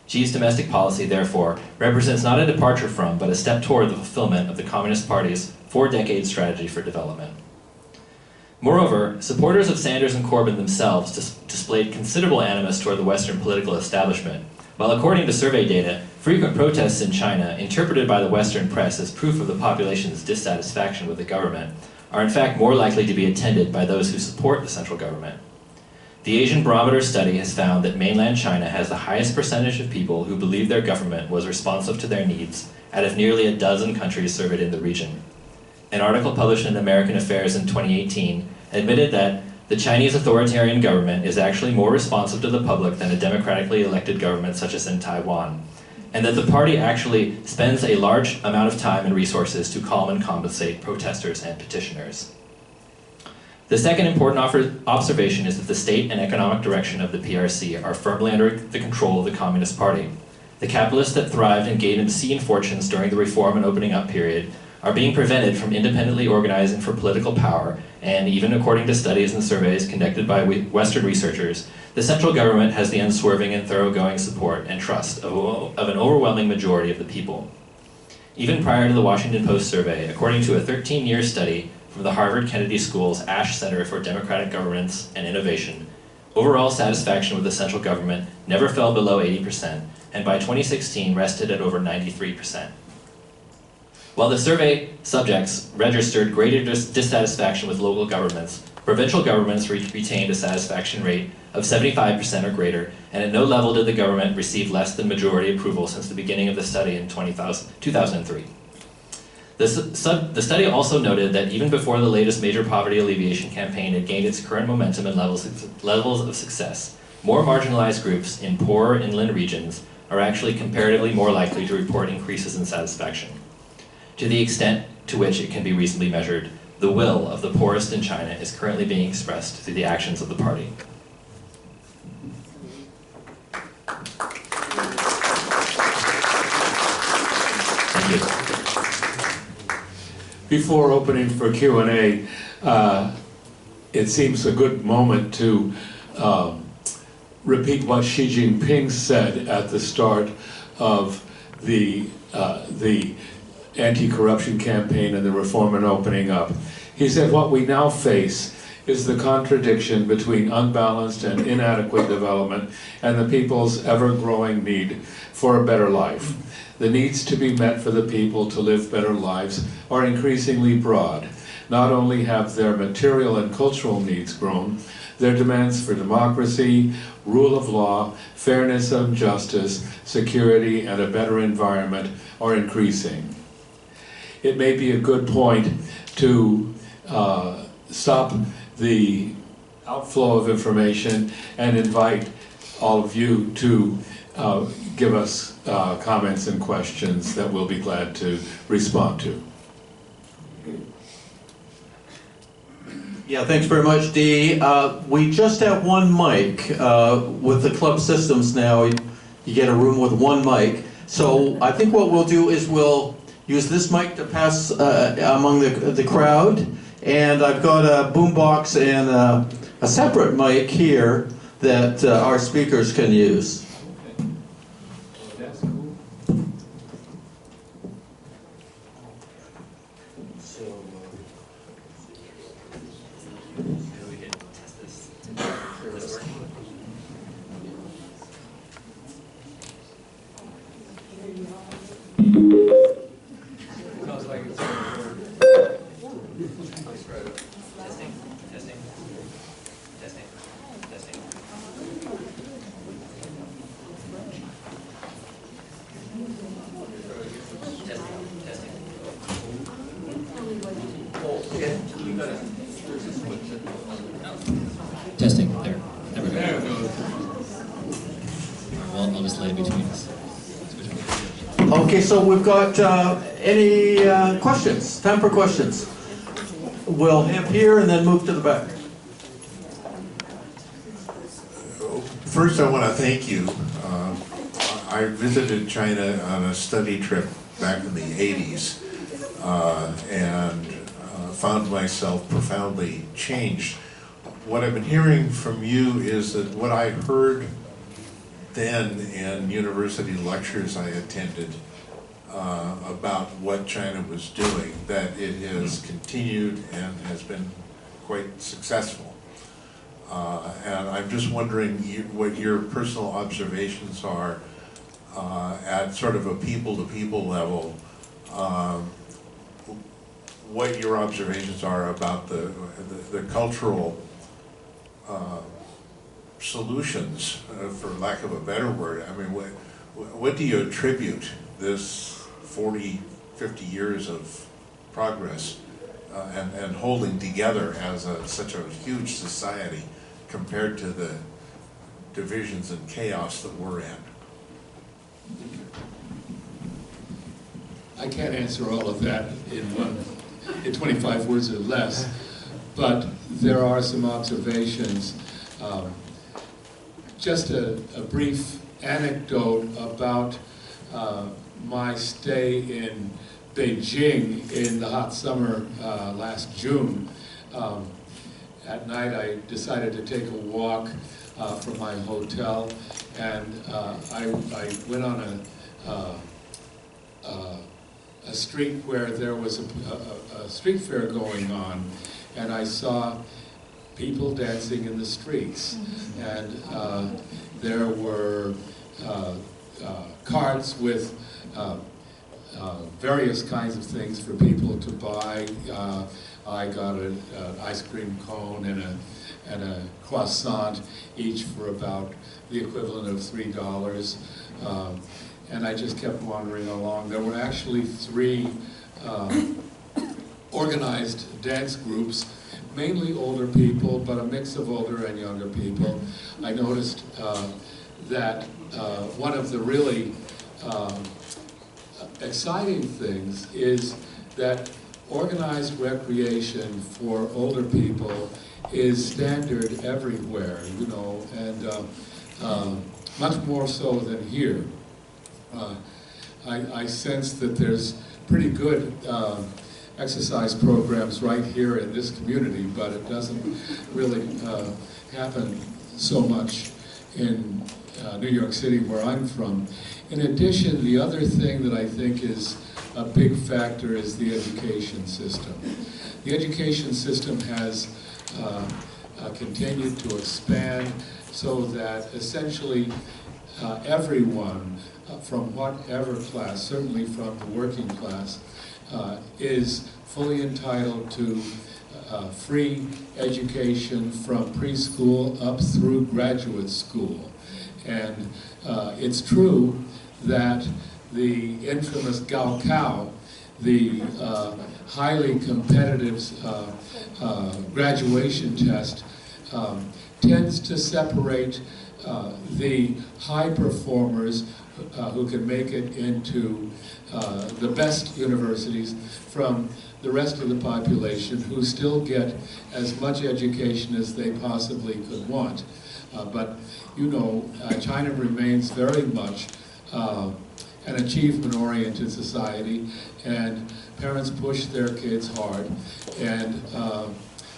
Xi's domestic policy, therefore, represents not a departure from, but a step toward the fulfillment of the Communist Party's 4-decade strategy for development. Moreover, supporters of Sanders and Corbyn themselves displayed considerable animus toward the Western political establishment, while according to survey data, frequent protests in China, interpreted by the Western press as proof of the population's dissatisfaction with the government, are in fact more likely to be attended by those who support the central government. The Asian Barometer study has found that mainland China has the highest percentage of people who believe their government was responsive to their needs out of nearly a dozen countries surveyed in the region. An article published in American Affairs in 2018 admitted that the Chinese authoritarian government is actually more responsive to the public than a democratically elected government such as in Taiwan, and that the party actually spends a large amount of time and resources to calm and compensate protesters and petitioners. The second important observation is that the state and economic direction of the PRC are firmly under the control of the Communist Party. The capitalists that thrived and gained obscene fortunes during the reform and opening up period are being prevented from independently organizing for political power, and even according to studies and surveys conducted by Western researchers, the central government has the unswerving and thoroughgoing support and trust of an overwhelming majority of the people. Even prior to the Washington Post survey, according to a 13-year study from the Harvard Kennedy School's Ash Center for Democratic Governance and Innovation, Overall satisfaction with the central government never fell below 80%, and by 2016 rested at over 93%. While the survey subjects registered greater dissatisfaction with local governments, provincial governments retained a satisfaction rate of 75% or greater, and at no level did the government receive less than majority approval since the beginning of the study in 2003. The study also noted that even before the latest major poverty alleviation campaign had gained its current momentum and levels of success, more marginalized groups in poorer inland regions are actually comparatively more likely to report increases in satisfaction. To the extent to which it can be reasonably measured, the will of the poorest in China is currently being expressed through the actions of the party. Thank you. Before opening for Q&A, it seems a good moment to repeat what Xi Jinping said at the start of the anti-corruption campaign and the reform and opening up. He said, what we now face is the contradiction between unbalanced and inadequate development and the people's ever-growing need for a better life. The needs to be met for the people to live better lives are increasingly broad. Not only have their material and cultural needs grown, their demands for democracy, rule of law, fairness and justice, security, and a better environment are increasing. It may be a good point to stop the outflow of information and invite all of you to give us comments and questions that we'll be glad to respond to. Yeah, thanks very much, Dee. We just have one mic. With the club systems now, you get a room with one mic. So I think what we'll do is we'll use this mic to pass among the crowd. And I've got a boombox and a separate mic here that our speakers can use. Testing, there. There we go. Well, I'll just lay it between us. Okay, so we've got any questions? Time for questions. We'll have here and then move to the back. First, I want to thank you. I visited China on a study trip back in the 80s and found myself profoundly changed. What I've been hearing from you is that what I heard then in university lectures I attended about what China was doing, that it has continued and has been quite successful. And I'm just wondering what your personal observations are at sort of a people-to-people level, what your observations are about the cultural solutions, for lack of a better word. I mean, what do you attribute this 40, 50 years of progress and holding together as such a huge society compared to the divisions and chaos that we're in? I can't answer all of that in 25 words or less, but there are some observations. Just a brief anecdote about my stay in Beijing in the hot summer last June. At night I decided to take a walk from my hotel, and I went on a street where there was a street fair going on, and I saw people dancing in the streets. And there were carts with various kinds of things for people to buy. I got an ice cream cone and a croissant, each for about the equivalent of $3. And I just kept wandering along. There were actually 3 organized dance groups, mainly older people, but a mix of older and younger people. I noticed that one of the really exciting things is that organized recreation for older people is standard everywhere, you know, and much more so than here. I sense that there's pretty good exercise programs right here in this community, but it doesn't really happen so much in New York City, where I'm from. In addition, the other thing that I think is a big factor is the education system. The education system has continued to expand so that essentially everyone from whatever class, certainly from the working class, is fully entitled to free education from preschool up through graduate school. And it's true that the infamous Gaokao, the highly competitive graduation test, tends to separate the high performers who can make it into the best universities from the rest of the population, who still get as much education as they possibly could want. But you know, China remains very much an achievement-oriented society, and parents push their kids hard. And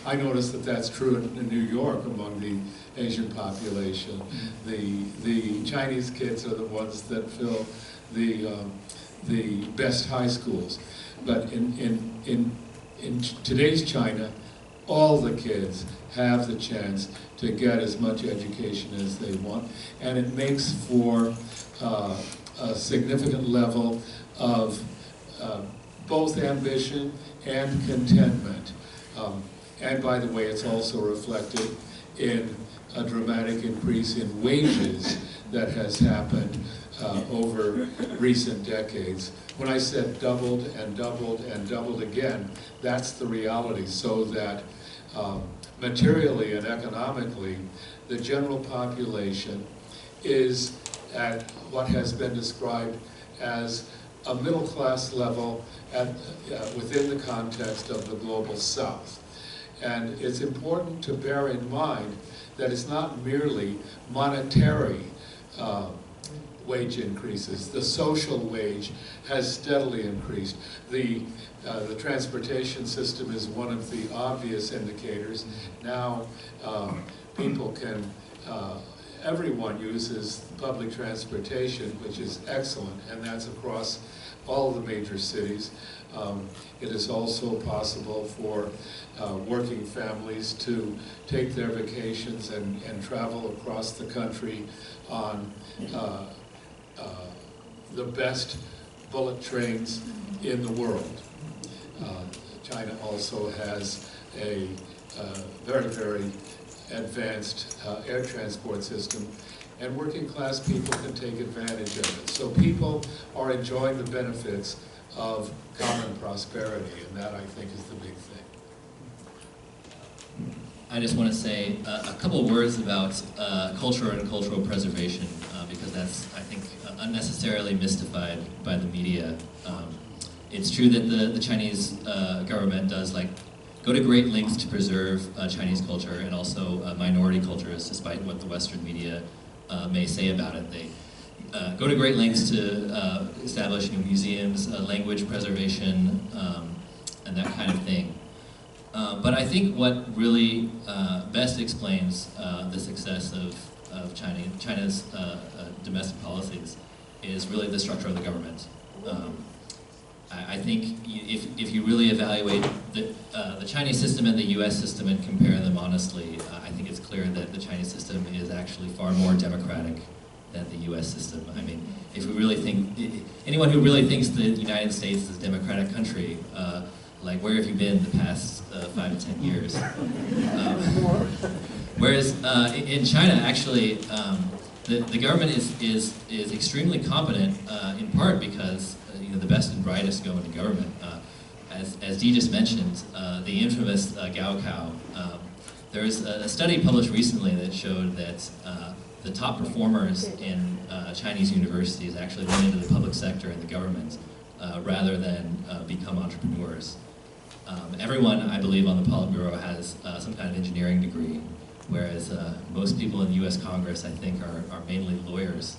I notice that that's true in New York among the Asian population. The Chinese kids are the ones that fill the best high schools. But in today's China, all the kids have the chance to get as much education as they want, and it makes for a significant level of both ambition and contentment. And by the way, it's also reflected in a dramatic increase in wages that has happened over recent decades. When I said doubled and doubled and doubled again, that's the reality, so that materially and economically, the general population is at what has been described as a middle-class level within the context of the global South. And it's important to bear in mind that it's not merely monetary wage increases. The social wage has steadily increased. The transportation system is one of the obvious indicators. Now people can, everyone uses public transportation, which is excellent, and that's across all the major cities. It is also possible for working families to take their vacations and travel across the country on the best bullet trains in the world. China also has a very, very advanced air transport system, and working class people can take advantage of it. So people are enjoying the benefits of common prosperity, and that, I think, is the big thing. I just want to say a couple of words about culture and cultural preservation, because that's, I think, unnecessarily mystified by the media. It's true that the Chinese government does go to great lengths to preserve Chinese culture and also minority cultures, despite what the Western media may say about it. They go to great lengths to establish new museums, language preservation, and that kind of thing. But I think what really best explains the success of China's domestic policies is really the structure of the government. I think if you really evaluate the Chinese system and the U.S. system and compare them honestly, I think it's clear that the Chinese system is actually far more democratic than the U.S. system. I mean, if we really think, anyone who really thinks the United States is a democratic country, like where have you been the past 5 to 10 years? Whereas in China, actually, the government is extremely competent, in part because the best and brightest go into government. As Dee just mentioned, the infamous Gaokao. There's a study published recently that showed that the top performers in Chinese universities actually went into the public sector and the government rather than become entrepreneurs. Everyone, I believe, on the Politburo has some kind of engineering degree, whereas most people in the U.S. Congress, I think, are mainly lawyers.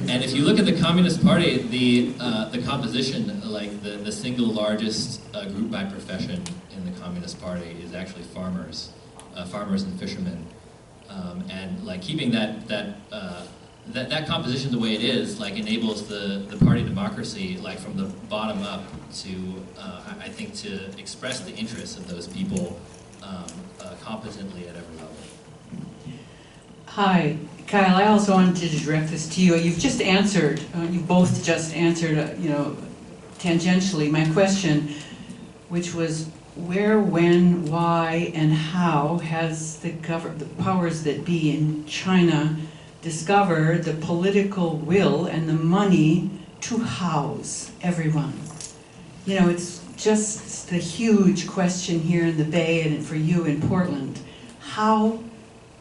And if you look at the Communist Party, the composition, like the single largest group by profession in the Communist Party is actually farmers and fishermen, and like keeping that composition the way it is, like enables the party democracy, like from the bottom up, to I think to express the interests of those people competently at every level. Hi, Kyle. I also wanted to direct this to you. You've just answered. You both just answered. Tangentially my question, which was where, when, why, and how has the powers that be in China discovered the political will and the money to house everyone? It's just the huge question here in the Bay and for you in Portland. How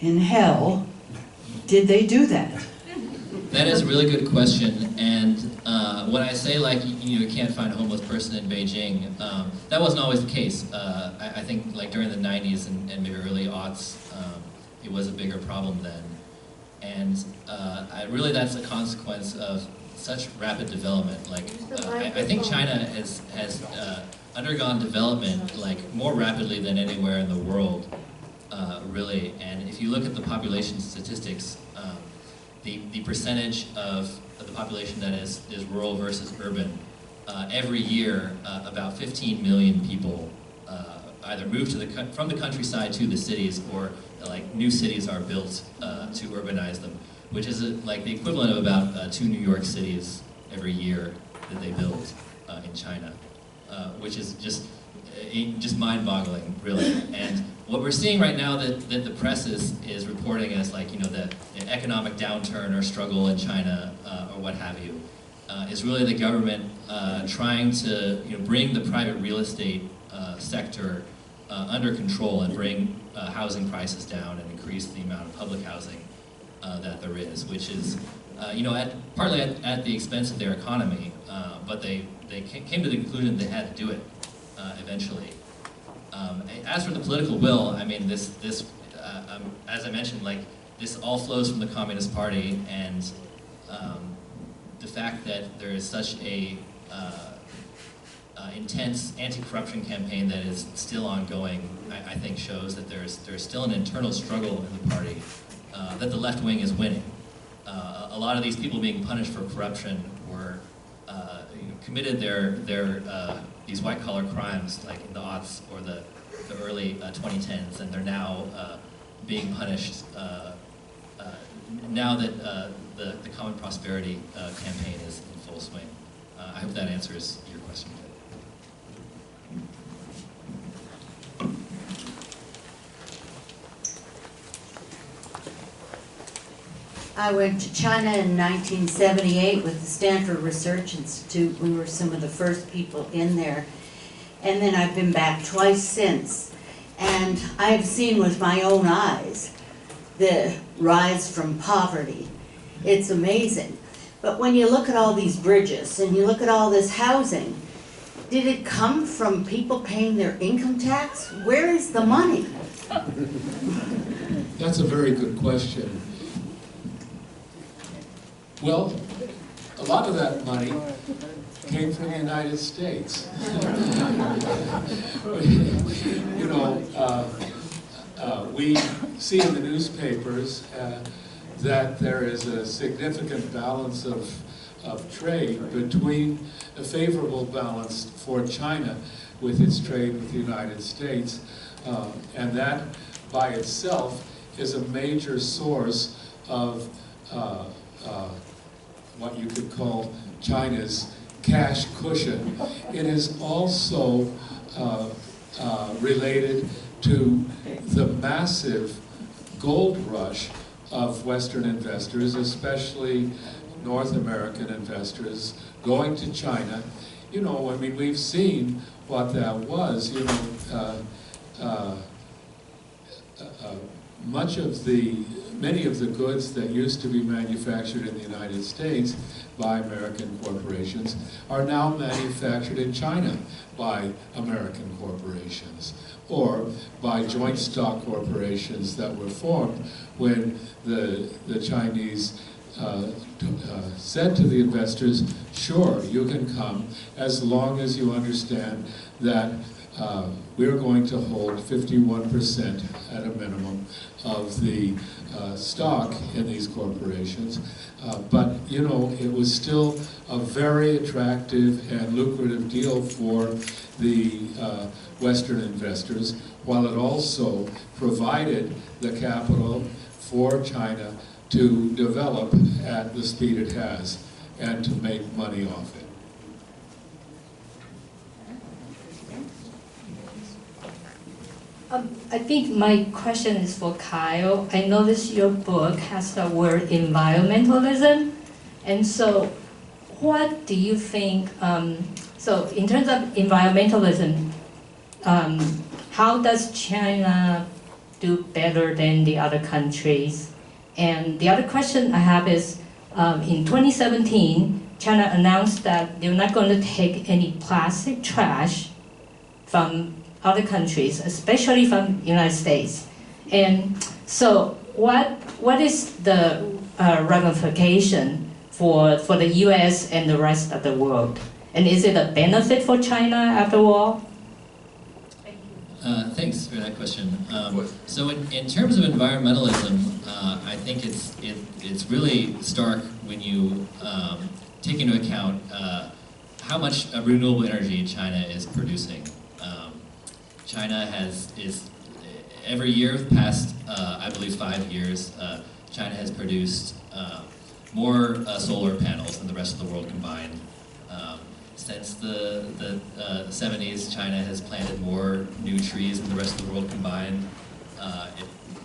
in hell did they do that? That is a really good question, and when I say you can't find a homeless person in Beijing, that wasn't always the case. I think like during the 90s and maybe early aughts, it was a bigger problem then, and really that's a consequence of such rapid development. I think China has undergone development more rapidly than anywhere in the world. Really, and if you look at the population statistics, the percentage of the population that is rural versus urban, every year about 15 million people either move from the countryside to the cities, or new cities are built to urbanize them, which is the equivalent of about 2 New York cities every year that they build in China, which is just mind-boggling, really. And what we're seeing right now that the press is reporting as the economic downturn or struggle in China or what have you, is really the government trying to bring the private real estate sector under control and bring housing prices down and increase the amount of public housing that there is, which is partly at the expense of their economy, but they came to the conclusion they had to do it eventually. As for the political will, I mean, this as I mentioned, this all flows from the Communist Party, and the fact that there is such a intense anti-corruption campaign that is still ongoing, I think shows that there's still an internal struggle in the party, that the left wing is winning. A lot of these people being punished for corruption were committed these white-collar crimes in the aughts or the early 2010s, and they're now being punished now that the Common Prosperity campaign is in full swing. I hope that answers your question. I went to China in 1978 with the Stanford Research Institute. We were some of the first people in there. And then I've been back twice since. And I've seen with my own eyes the rise from poverty. It's amazing. But when you look at all these bridges and you look at all this housing, did it come from people paying their income tax? Where is the money? That's a very good question. Well, a lot of that money came from the United States. We see in the newspapers that there is a significant balance of of trade between a favorable balance for China with its trade with the United States. And that by itself is a major source of what you could call China's cash cushion. It is also related to the massive gold rush of Western investors, especially North American investors, going to China. You know, I mean, we've seen what that was. You know, many of the goods that used to be manufactured in the United States by American corporations are now manufactured in China by American corporations, or by joint stock corporations that were formed when the Chinese said to the investors, sure, you can come as long as you understand that we're going to hold 51% at a minimum of the stock in these corporations. But, you know, it was still a very attractive and lucrative deal for the Western investors, while it also provided the capital for China to develop at the speed it has and to make money off it. I think my question is for Kyle. I noticed your book has the word environmentalism, and so what do you think, so in terms of environmentalism, how does China do better than the other countries? And the other question I have is, in 2017, China announced that they're not going to take any plastic trash from other countries, especially from the United States. And so what is the ramification for the US and the rest of the world? And is it a benefit for China after all? Thanks for that question. So in terms of environmentalism, I think it's really stark when you take into account how much renewable energy China is producing. China is every year past, I believe 5 years, China has produced more solar panels than the rest of the world combined. Since the 70s, China has planted more new trees than the rest of the world combined.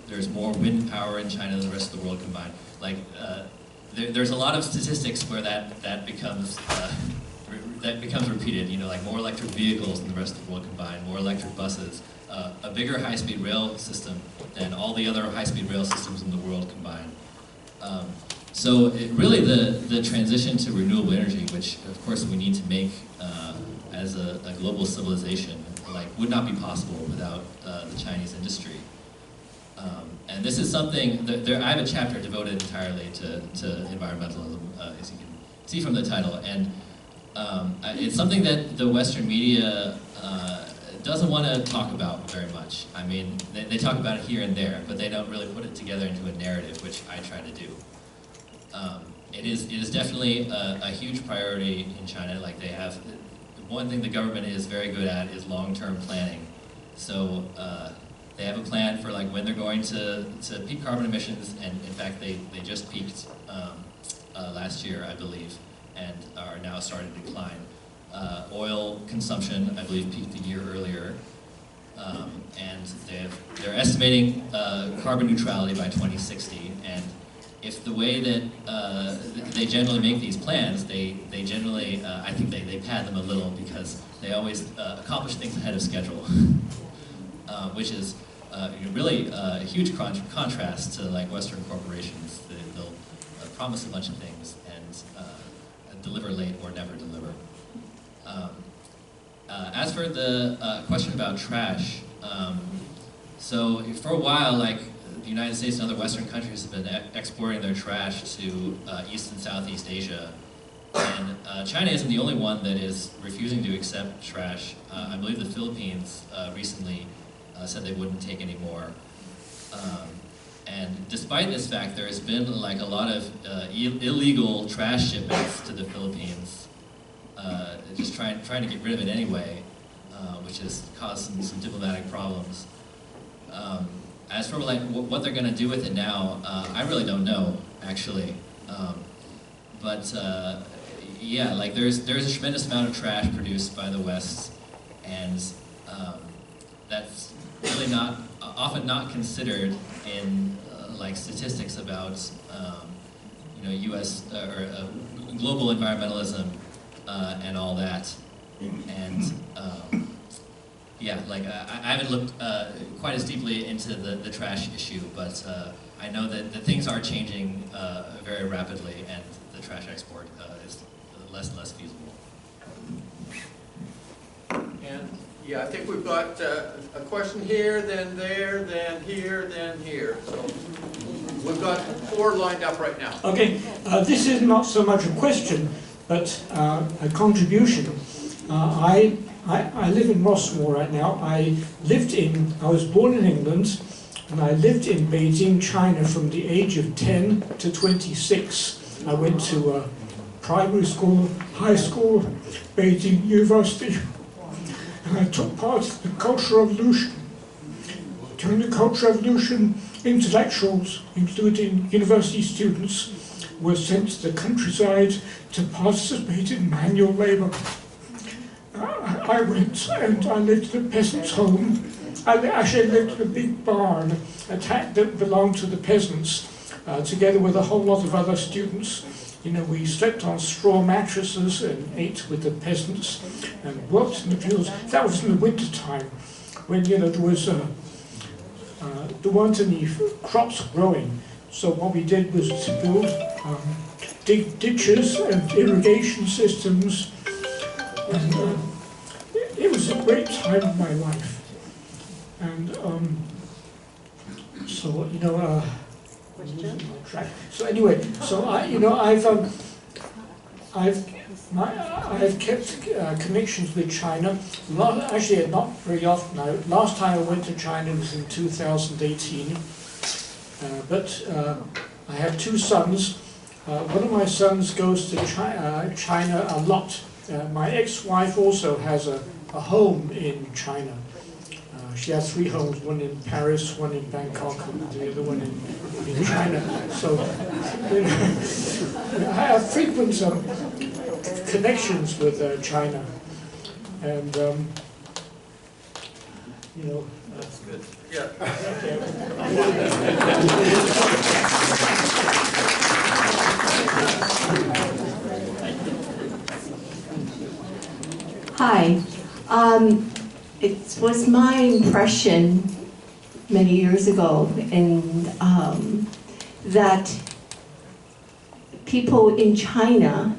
There's more wind power in China than the rest of the world combined. Like, there's a lot of statistics where that becomes repeated. You know, like more electric vehicles than the rest of the world combined, more electric buses, a bigger high-speed rail system than all the other high-speed rail systems in the world combined. So really the transition to renewable energy, which of course we need to make as a global civilization, like would not be possible without the Chinese industry. And this is something that I have a chapter devoted entirely to environmentalism, as you can see from the title, and it's something that the Western media doesn't want to talk about very much. I mean, they talk about it here and there, but they don't really put it together into a narrative, which I try to do. It is definitely a huge priority in China. Like, they have, one thing the government is very good at is long-term planning. So they have a plan for like when they're going to peak carbon emissions, and in fact they just peaked last year, I believe, and are now starting to decline. Oil consumption, I believe, peaked a year earlier, and they're estimating carbon neutrality by 2060. And if the way that they generally make these plans, they generally, I think they pad them a little because they always accomplish things ahead of schedule, which is really a huge contrast to like Western corporations. They'll promise a bunch of things and deliver late or never deliver. As for the question about trash, so for a while, like, the United States and other Western countries have been exporting their trash to East and Southeast Asia, and China isn't the only one that is refusing to accept trash. I believe the Philippines recently said they wouldn't take any more. And despite this fact, there has been like a lot of illegal trash shipments to the Philippines, just trying to get rid of it anyway, which has caused some diplomatic problems. As for like what they're going to do with it now, I really don't know, actually. But yeah, like there's a tremendous amount of trash produced by the West, and that's really often not considered in like statistics about U.S. or global environmentalism and all that. And yeah, like I haven't looked quite as deeply into the trash issue, but I know that things are changing very rapidly, and the trash export is less and less feasible. And yeah, I think we've got a question here, then there, then here, then here. So we've got 4 lined up right now. Okay, this is not so much a question, but a contribution. I live in Rossmore right now. I was born in England, and I lived in Beijing, China from the age of 10 to 26. I went to primary school, high school, Beijing University, and I took part in the Cultural Revolution. During the Cultural Revolution, intellectuals, including university students, were sent to the countryside to participate in manual labor. I went and I lived in a peasant's home. I actually lived in a big barn that belonged to the peasants, together with a whole lot of other students. You know, we slept on straw mattresses and ate with the peasants and worked in the fields. That was in the winter time, when there weren't any crops growing. So what we did was to build dig ditches and irrigation systems, and it was a great time of my life. And so so anyway, so I've kept connections with China. Actually, not very often. Last time I went to China was in 2018. But I have 2 sons. One of my sons goes to China a lot. My ex-wife also has a home in China. She has 3 homes, one in Paris, one in Bangkok, and the other one in China. So I have frequent connections with China. And, That's good. Yeah. Hi. It was my impression many years ago that people in China,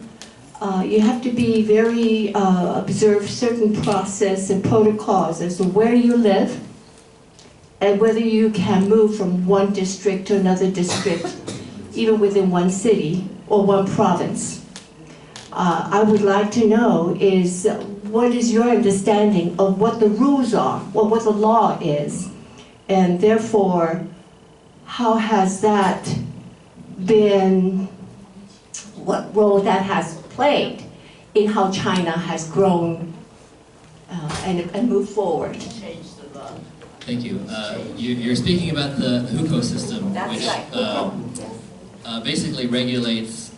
you have to be very observe certain process and protocols as to where you live and whether you can move from one district to another district, even within one city or one province. I would like to know is what is your understanding of what the rules are, or what the law is, and therefore, how has that been, what role that has played in how China has grown and moved forward? Thank you. You're speaking about the hukou system, That's which right. basically regulates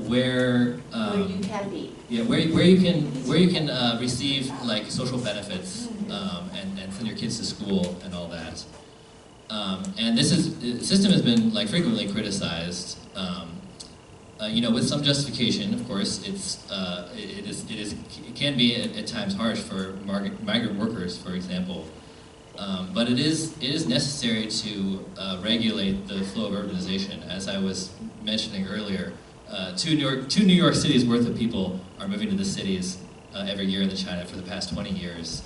where you can be. Yeah, where you can receive like social benefits and send your kids to school and all that. And this system has been like frequently criticized. With some justification, of course. It can be at times harsh for migrant workers, for example. But it is necessary to regulate the flow of urbanization, as I was mentioning earlier. 2 New York cities worth of people are moving to the cities every year in China for the past 20 years.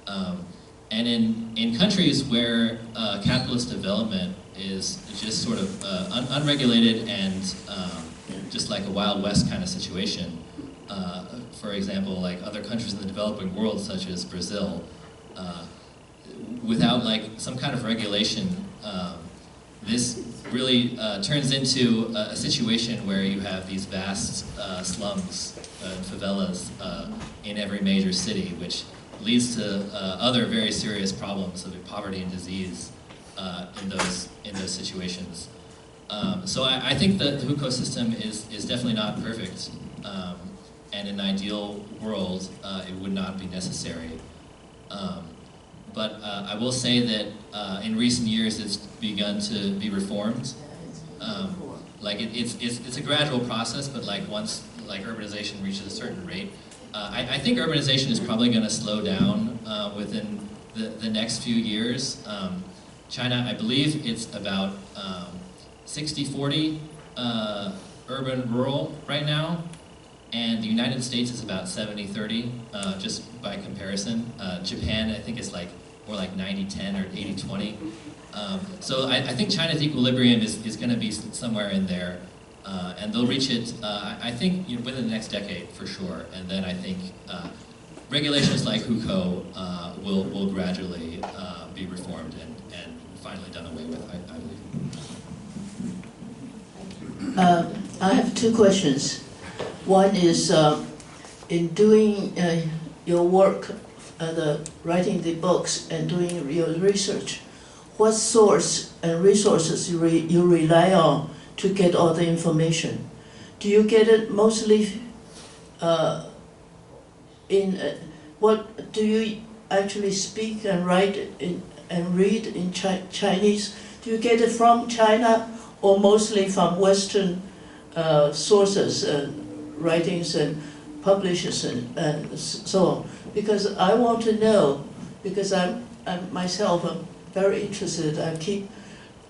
And in countries where capitalist development is just sort of unregulated and just like a Wild West kind of situation, for example, like other countries in the developing world, such as Brazil, without like some kind of regulation, this really turns into a situation where you have these vast slums, favelas, in every major city, which leads to other very serious problems of poverty and disease in those situations. So I think that the hukou system is definitely not perfect, and in an ideal world, it would not be necessary. But I will say that in recent years, it's begun to be reformed. Like it's a gradual process, but like once like urbanization reaches a certain rate, I think urbanization is probably going to slow down within the next few years. China, I believe it's about 60-40 urban-rural right now, and the United States is about 70-30, just by comparison. Japan, I think, is like more like 90-10 or 80-20. So I think China's equilibrium is going to be somewhere in there, and they'll reach it, I think, within the next decade for sure. And then I think regulations like hukou will gradually be reformed and finally done away with, I believe. I have two questions. One is, in doing your work, writing the books and doing your research, what source and resources you rely on to get all the information? Do you get it mostly what do you actually speak and write and read in Chinese? Do you get it from China or mostly from Western sources and writings and publishers and so on? Because I want to know, because I'm myself am very interested. I keep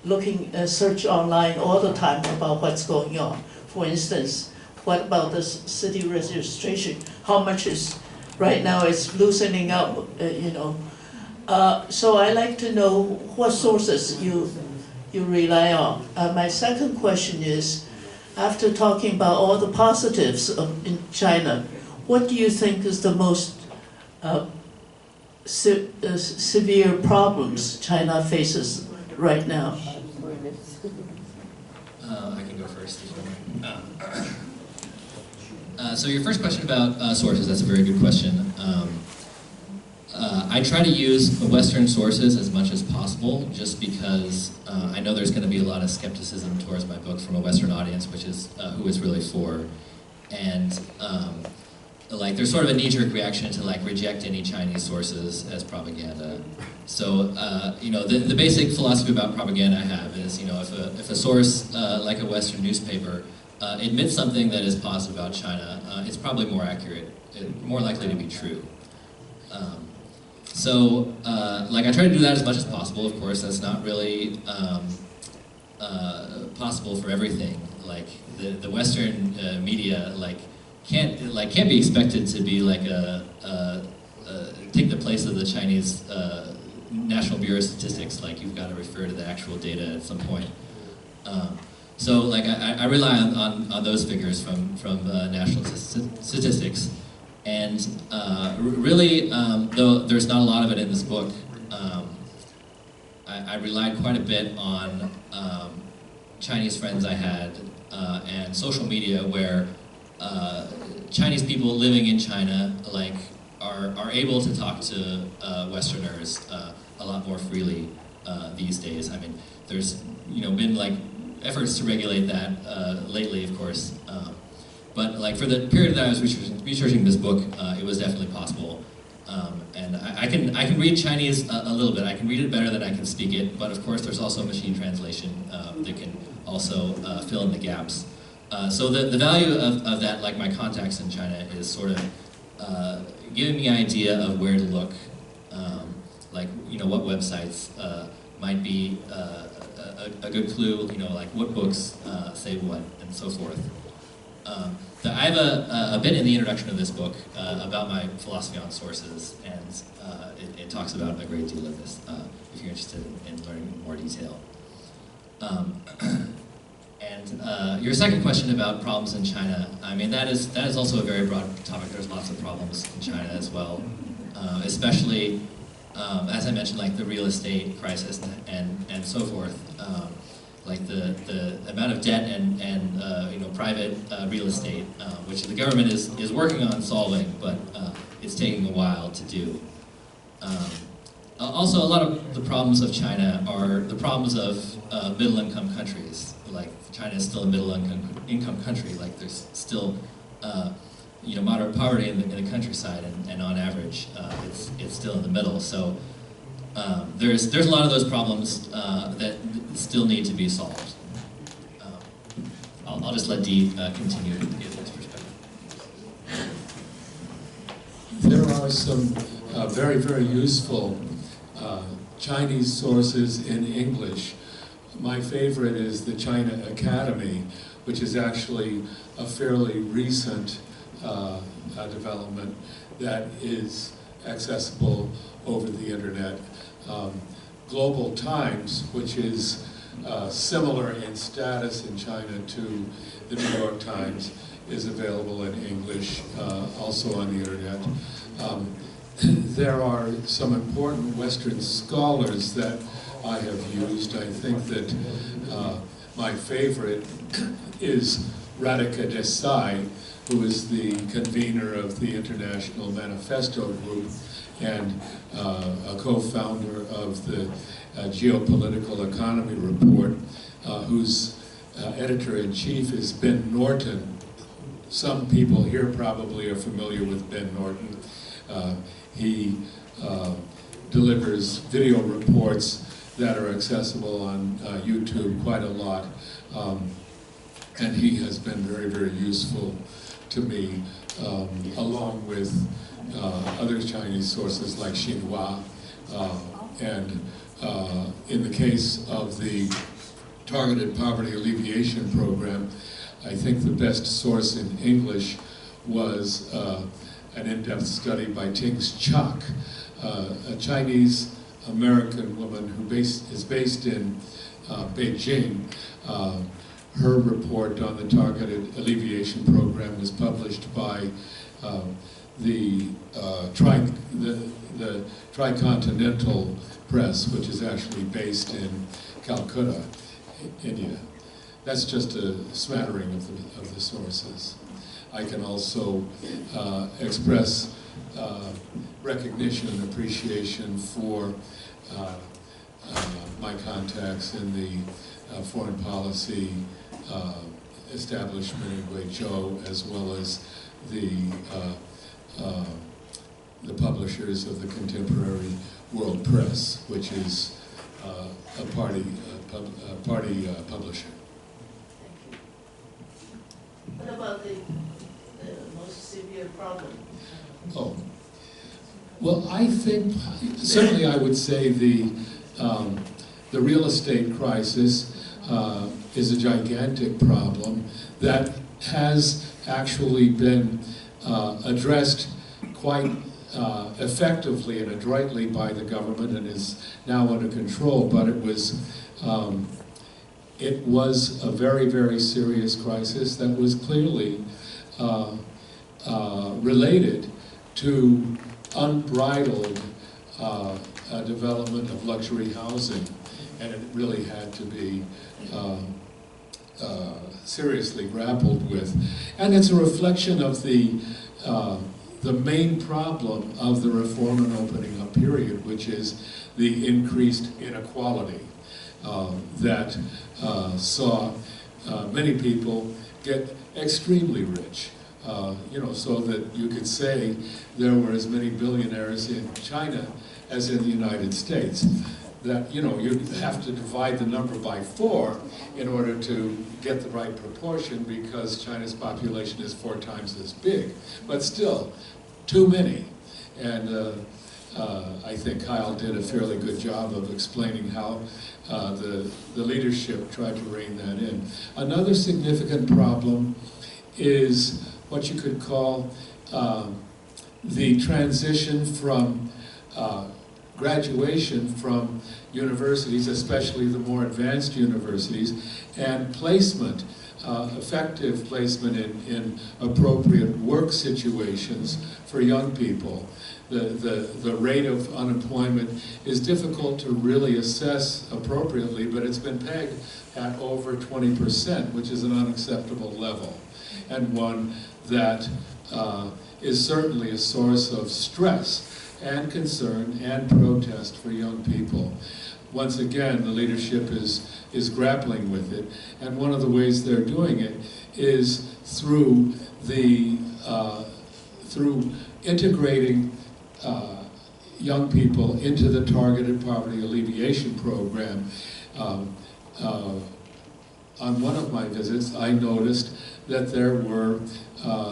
looking, search online all the time about what's going on. For instance, what about the city registration? How much is, right now it's loosening up, So I like to know what sources you rely on. My second question is, after talking about all the positives in China, what do you think is the most severe problems China faces right now? I can go first. So your first question about sources, that's a very good question. I try to use Western sources as much as possible, just because I know there's going to be a lot of skepticism towards my book from a Western audience, which is who it's really for. And like there's sort of a knee-jerk reaction to like reject any Chinese sources as propaganda. So the basic philosophy about propaganda I have is, if a source like a Western newspaper admits something that is positive about China, it's probably more accurate, more likely to be true. Like I try to do that as much as possible. Of course, that's not really possible for everything. Like the Western media, can't be expected to be like take the place of the Chinese National Bureau of Statistics. Like you've got to refer to the actual data at some point. So like I rely on those figures from national statistics, and really though there's not a lot of it in this book, I relied quite a bit on Chinese friends I had and social media where Chinese people living in China are able to talk to Westerners a lot more freely these days. I mean, there's been like efforts to regulate that lately, of course, but like for the period that I was researching this book, it was definitely possible. And I can read Chinese a little bit. I can read it better than I can speak it, but of course there's also machine translation that can also fill in the gaps. So the value of that, like my contacts in China, is sort of giving me an idea of where to look, what websites might be a good clue, like what books say what, and so forth. I have a bit in the introduction of this book about my philosophy on sources, and it talks about a great deal of this, if you're interested in learning more detail. And your second question about problems in China, I mean, that is also a very broad topic. There's lots of problems in China as well, especially, as I mentioned, like the real estate crisis and so forth. like the amount of debt and you know, private real estate, which the government is working on solving, but it's taking a while to do. Also, a lot of the problems of China are the problems of middle-income countries. Like, China is still a middle-income country. Like, there's still you know, moderate poverty in the countryside, and on average, it's still in the middle. So there's a lot of those problems that still need to be solved. I'll just let Dee continue to give his perspective. There are some very, very useful Chinese sources in English. My favorite is the China Academy, which is actually a fairly recent development that is accessible over the internet. Global Times, which is similar in status in China to the New York Times, is available in English, also on the internet. There are some important Western scholars that I have used. I think that my favorite is Radhika Desai, who is the convener of the International Manifesto Group and a co-founder of the Geopolitical Economy Report, whose editor-in-chief is Ben Norton. Some people here probably are familiar with Ben Norton. He delivers video reports that are accessible on YouTube quite a lot, and he has been very, very useful to me, along with other Chinese sources like Xinhua, and in the case of the Targeted Poverty Alleviation Program, I think the best source in English was an in-depth study by Tings Chak, a Chinese-American woman who is based in Beijing. Her report on the Targeted Alleviation Program was published by the Tricontinental Press, which is actually based in Calcutta, India. That's just a smattering of the sources. I can also express recognition and appreciation for my contacts in the foreign policy establishment in Guizhou, as well as the publishers of the Contemporary World Press, which is a party publisher. What about the most severe problem? Oh, well, I think certainly I would say the real estate crisis is a gigantic problem that has actually been addressed quite effectively and adroitly by the government and is now under control. But it was a very, very serious crisis that was clearly related to unbridled development of luxury housing, and it really had to be seriously grappled with. And it's a reflection of the main problem of the reform and opening up period, which is the increased inequality that saw many people get extremely rich. So that you could say there were as many billionaires in China as in the United States. That, you have to divide the number by 4 in order to get the right proportion, because China's population is 4 times as big. But still, too many. And I think Kyle did a fairly good job of explaining how the leadership tried to rein that in. Another significant problem is what you could call the transition from graduation from universities, especially the more advanced universities, and placement effective placement in appropriate work situations for young people. The rate of unemployment is difficult to really assess appropriately, but it's been pegged at over 20%, which is an unacceptable level, and one that is certainly a source of stress and concern and protest for young people. Once again, the leadership is grappling with it, and one of the ways they're doing it is through integrating young people into the targeted poverty alleviation program. On one of my visits, I noticed that there were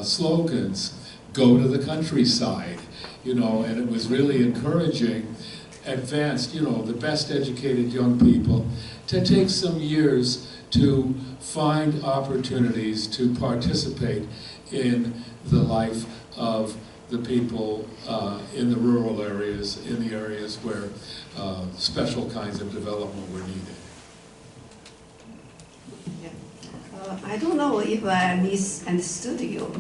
slogans, "Go to the countryside," and it was really encouraging advanced, the best educated young people to take some years to find opportunities to participate in the life of the people in the rural areas, in the areas where special kinds of development were needed. I don't know if I misunderstood you.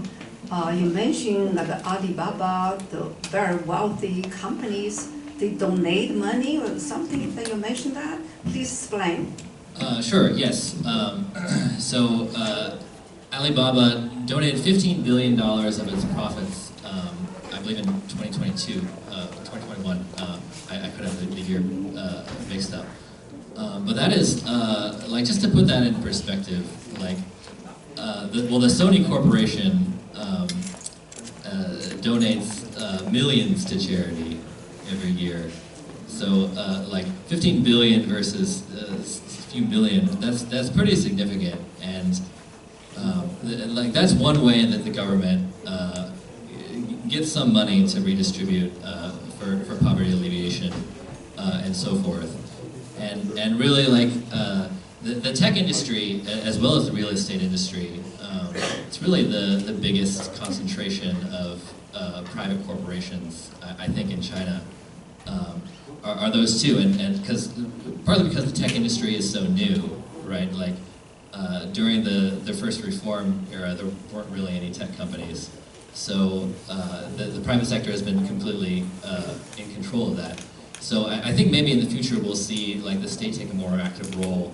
You mentioned that Alibaba, the very wealthy companies, they donate money or something that you mentioned that? Please explain. Sure, yes. Alibaba donated $15 billion of its profits, I believe in 2022, 2021. I could have the year mixed up. But that is, just to put that in perspective, the Sony Corporation donates millions to charity every year. So, 15 billion versus a few million, that's pretty significant. And that's one way that the government gets some money to redistribute for poverty alleviation and so forth. And really, the tech industry, as well as the real estate industry, it's really the biggest concentration of private corporations, I think, in China, are those two. And partly because the tech industry is so new, right? During the first reform era, there weren't really any tech companies. So the private sector has been completely in control of that. So I think maybe in the future we'll see the state take a more active role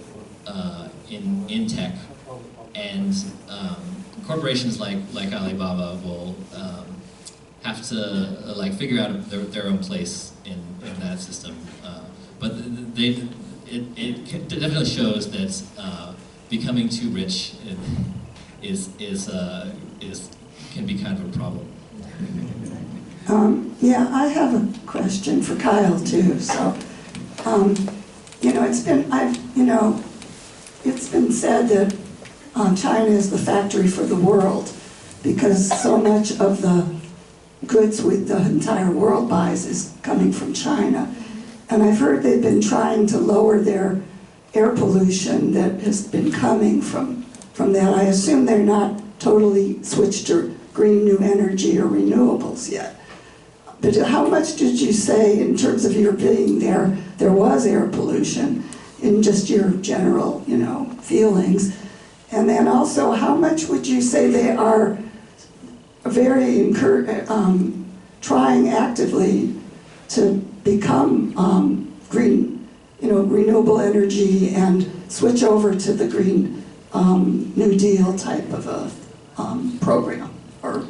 in tech, and corporations like Alibaba will have to figure out their own place in that system. But it definitely shows that becoming too rich can be kind of a problem. Yeah, I have a question for Kyle too. So, it's been said that China is the factory for the world because so much of the goods the entire world buys is coming from China. And I've heard they've been trying to lower their air pollution that has been coming from that. I assume they're not totally switched to green new energy or renewables yet. But how much did you say, in terms of your being there was air pollution, in just your general, feelings? And then also, how much would you say they are very trying actively to become green, renewable energy and switch over to the Green New Deal type of a program, or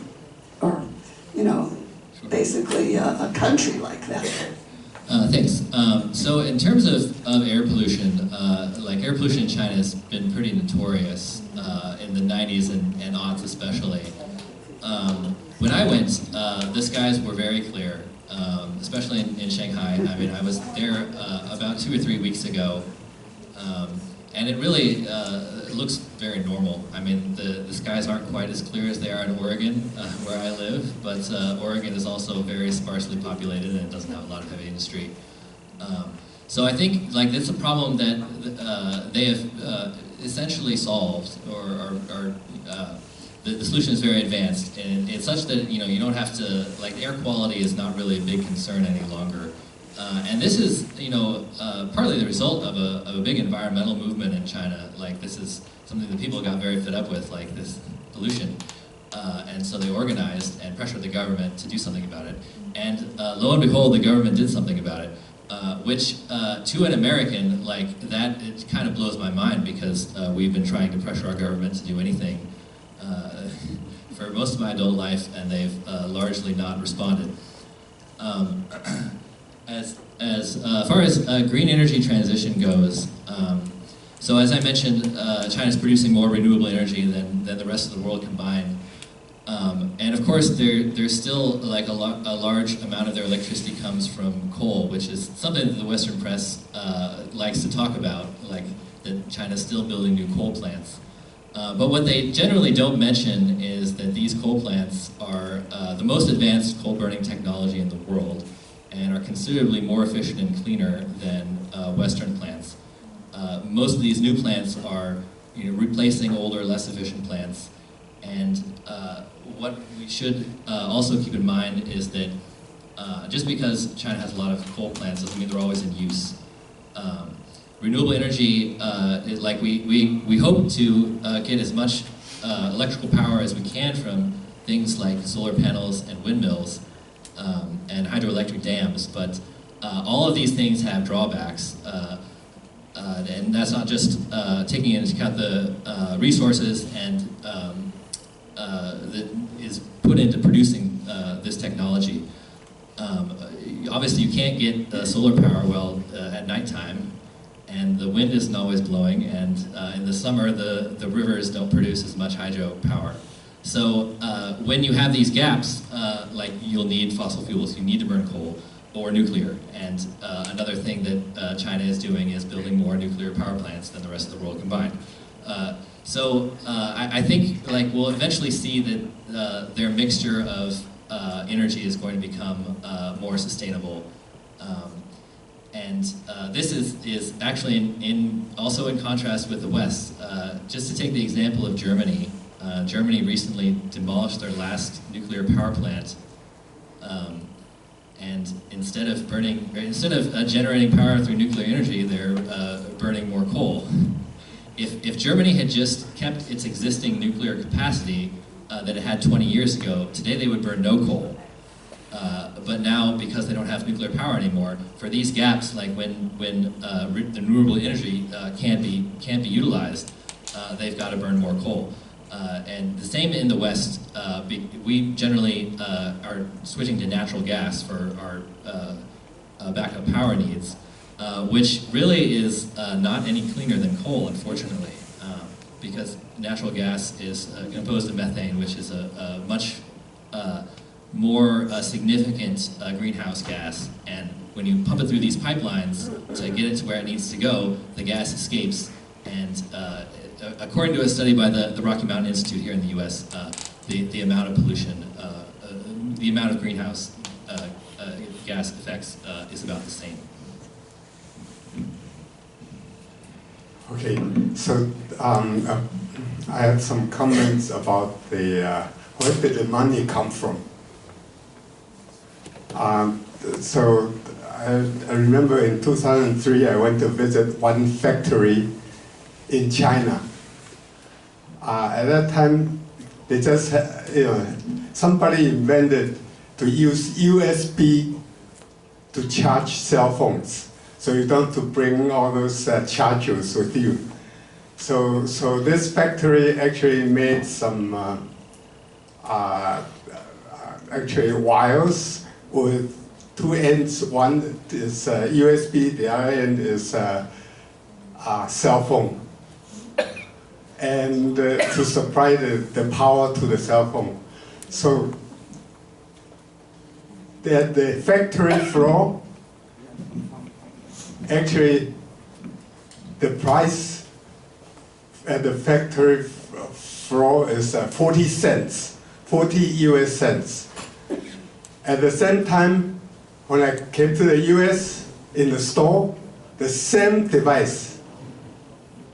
basically a country like that? Thanks. So in terms of air pollution, air pollution in China has been pretty notorious in the 90s and aughts especially. When I went, the skies were very clear, especially in Shanghai. I mean, I was there about 2 or 3 weeks ago, and it really looks very normal. I mean, the skies aren't quite as clear as they are in Oregon, where I live, but Oregon is also very sparsely populated and it doesn't have a lot of heavy industry. So I think that's a problem that they have essentially solved, or the solution is very advanced, and it's such that you don't have to, air quality is not really a big concern any longer. And this is, partly the result of a big environmental movement in China. Like, this is something that people got very fed up with, like this pollution. And so they organized and pressured the government to do something about it. And lo and behold, the government did something about it, which to an American, like that, it kind of blows my mind, because we've been trying to pressure our government to do anything for most of my adult life, and they've largely not responded. As far as green energy transition goes, so as I mentioned, China's producing more renewable energy than the rest of the world combined. And of course, there's still like a large amount of their electricity comes from coal, which is something that the Western press likes to talk about, like that China's still building new coal plants. But what they generally don't mention is that these coal plants are the most advanced coal-burning technology in the world, and are considerably more efficient and cleaner than Western plants. Most of these new plants are replacing older, less efficient plants. And what we should also keep in mind is that just because China has a lot of coal plants doesn't mean they're always in use. Renewable energy, like we hope to get as much electrical power as we can from things like solar panels and windmills and hydroelectric dams, but all of these things have drawbacks. And that's not just taking into account the resources and that is put into producing this technology. Obviously, you can't get solar power well at nighttime, and the wind isn't always blowing, and in the summer the rivers don't produce as much hydro power. So when you have these gaps, like you'll need fossil fuels, you need to burn coal or nuclear. And another thing that China is doing is building more nuclear power plants than the rest of the world combined. So I think like we'll eventually see that their mixture of energy is going to become more sustainable. And this is actually also in contrast with the West. Just to take the example of Germany, Germany recently demolished their last nuclear power plant, and instead of generating power through nuclear energy, they're burning more coal. If Germany had just kept its existing nuclear capacity that it had 20 years ago, today they would burn no coal. But now, because they don't have nuclear power anymore, for these gaps, like when the renewable energy can't be utilized, they've got to burn more coal. And the same in the West. We generally are switching to natural gas for our backup power needs, which really is not any cleaner than coal, unfortunately, because natural gas is composed of methane, which is a much more significant greenhouse gas. And when you pump it through these pipelines to get it to where it needs to go, the gas escapes. And according to a study by the Rocky Mountain Institute here in the U.S., the amount of pollution, the amount of greenhouse gas effects is about the same. Okay, so I have some comments about where did the money come from? So I remember in 2003 I went to visit one factory in China. At that time, they just somebody invented to use USB to charge cell phones, so you don't have to bring all those chargers with you. So this factory actually made some actually wires with two ends. One is USB, the other end is cell phone, and to supply the power to the cell phone. So the factory floor, actually the price at the factory floor is 40 cents, 40 US cents. At the same time, when I came to the US, in the store, the same device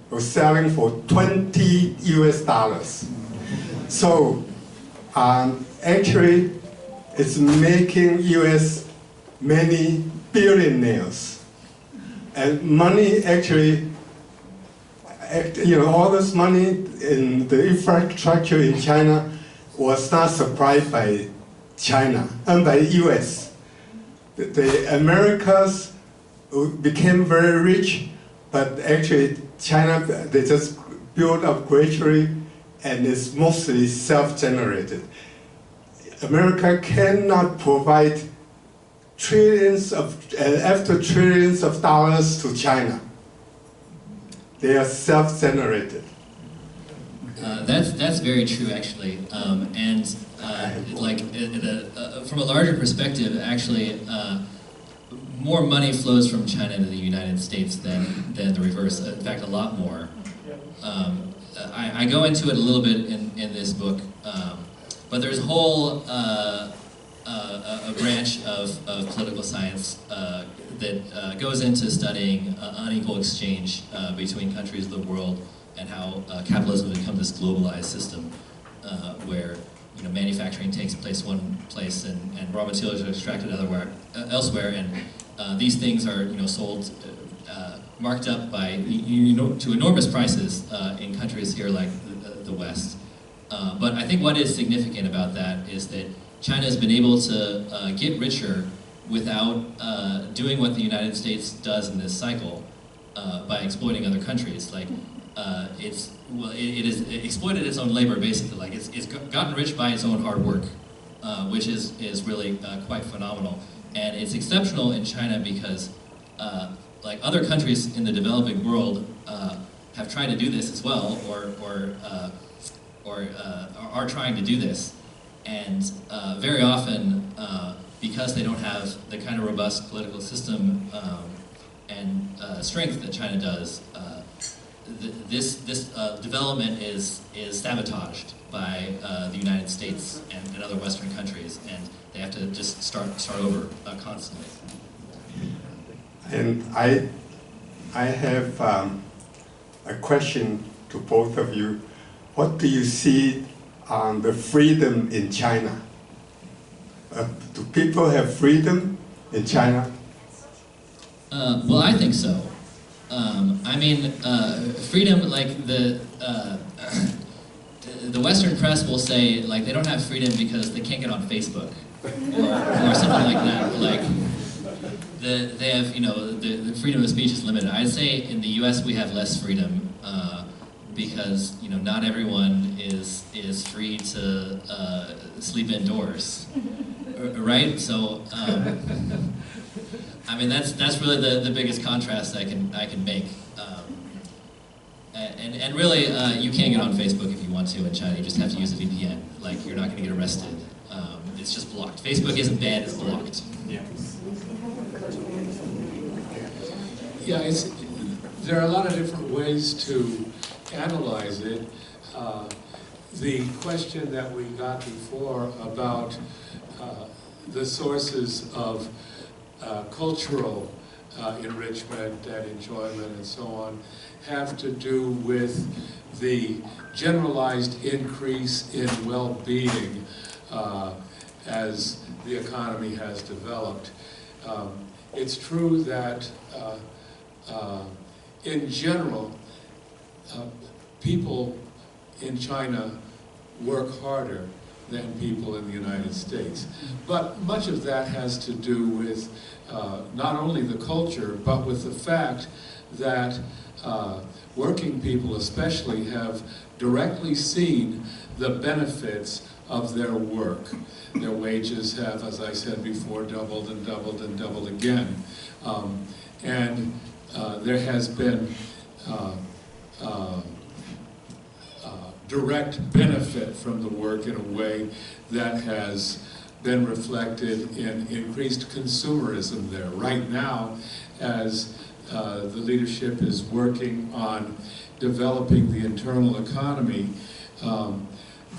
was selling for 20 US dollars. So actually, it's making US many billionaires. And money actually, all this money in the infrastructure in China was not supplied by China and by US. The Americas became very rich, but actually China, they just built up gradually, and it's mostly self-generated. America cannot provide trillions after trillions of dollars to China. They are self-generated. That's very true, actually, from a larger perspective, actually, more money flows from China to the United States than the reverse. In fact, a lot more. I go into it a little bit in this book, but there's a whole a branch of political science that goes into studying unequal exchange between countries of the world, and how capitalism becomes this globalized system where manufacturing takes place one place and raw materials are extracted elsewhere, and these things are sold, marked up by to enormous prices in countries here like the West. But I think what is significant about that is that China has been able to get richer without doing what the United States does in this cycle by exploiting other countries. Like it has exploited its own labor, basically. Like it's gotten rich by its own hard work, which is really quite phenomenal. And it's exceptional in China because like other countries in the developing world have tried to do this as well, or are trying to do this. And very often, because they don't have the kind of robust political system and strength that China does, this development is sabotaged by the United States and other Western countries, and they have to just start over constantly. And I have a question to both of you. What do you see on the freedom in China? Do people have freedom in China? Well, I think so. I mean, freedom, like the Western press will say, like, they don't have freedom because they can't get on Facebook, or something like that. Like, they have, the freedom of speech is limited. I'd say in the U.S. we have less freedom because, not everyone is free to sleep indoors, right? So, I mean, that's really the biggest contrast I can make. And really, you can get on Facebook if you want to in China. You just have to use a VPN. Like, you're not going to get arrested. It's just blocked. Facebook isn't banned; it's blocked. Yeah. Yeah, there are a lot of different ways to analyze it. The question that we got before about the sources of cultural enrichment and enjoyment and so on have to do with the generalized increase in well-being as the economy has developed. It's true that in general, people in China work harder than people in the United States. But much of that has to do with not only the culture, but with the fact that working people especially have directly seen the benefits of their work. Their wages have, as I said before, doubled and doubled and doubled again. And there has been direct benefit from the work in a way that has been reflected in increased consumerism there. Right now, as the leadership is working on developing the internal economy,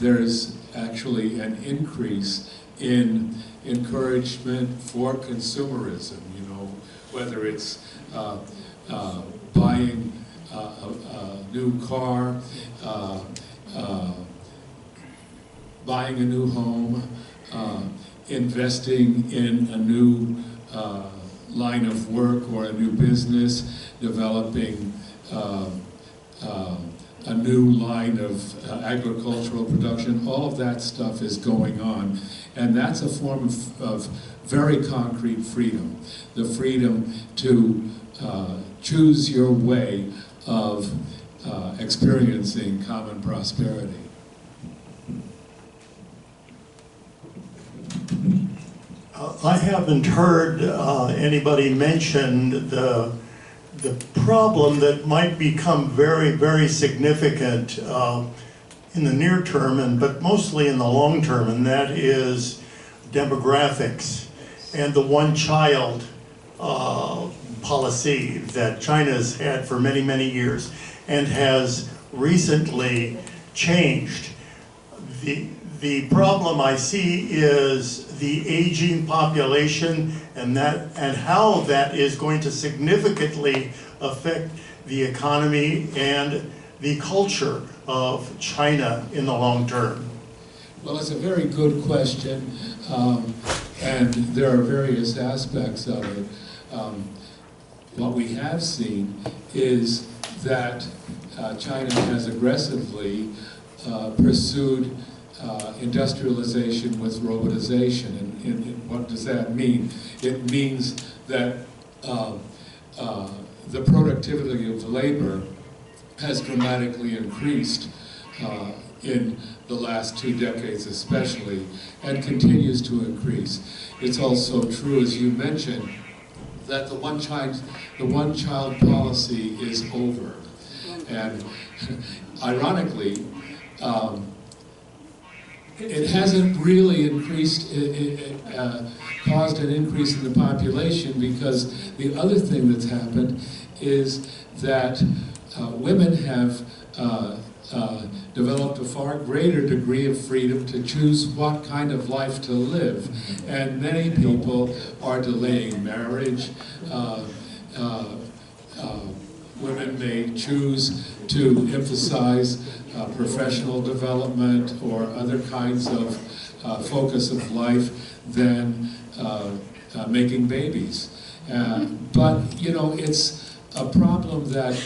there's actually an increase in encouragement for consumerism, whether it's buying a new car, buying a new home, investing in a new line of work or a new business, developing a new line of agricultural production. All of that stuff is going on. And that's a form of very concrete freedom. The freedom to choose your way of experiencing common prosperity. I haven't heard anybody mention the problem that might become very, very significant in the near term, but mostly in the long term, and that is demographics and the one-child policy that China has had for many, many years and has recently changed. The problem I see is the aging population and how that is going to significantly affect the economy and the culture of China in the long term. Well, it's a very good question, and there are various aspects of it. What we have seen is that China has aggressively pursued industrialization with robotization. And what does that mean? It means that the productivity of labor has dramatically increased in the last 2 decades especially, and continues to increase. It's also true, as you mentioned, that the one-child policy is over. And ironically, it hasn't really caused an increase in the population, because the other thing that's happened is that women have developed a far greater degree of freedom to choose what kind of life to live. And many people are delaying marriage. Women may choose to emphasize professional development or other kinds of focus of life than making babies. But, you know, it's a problem that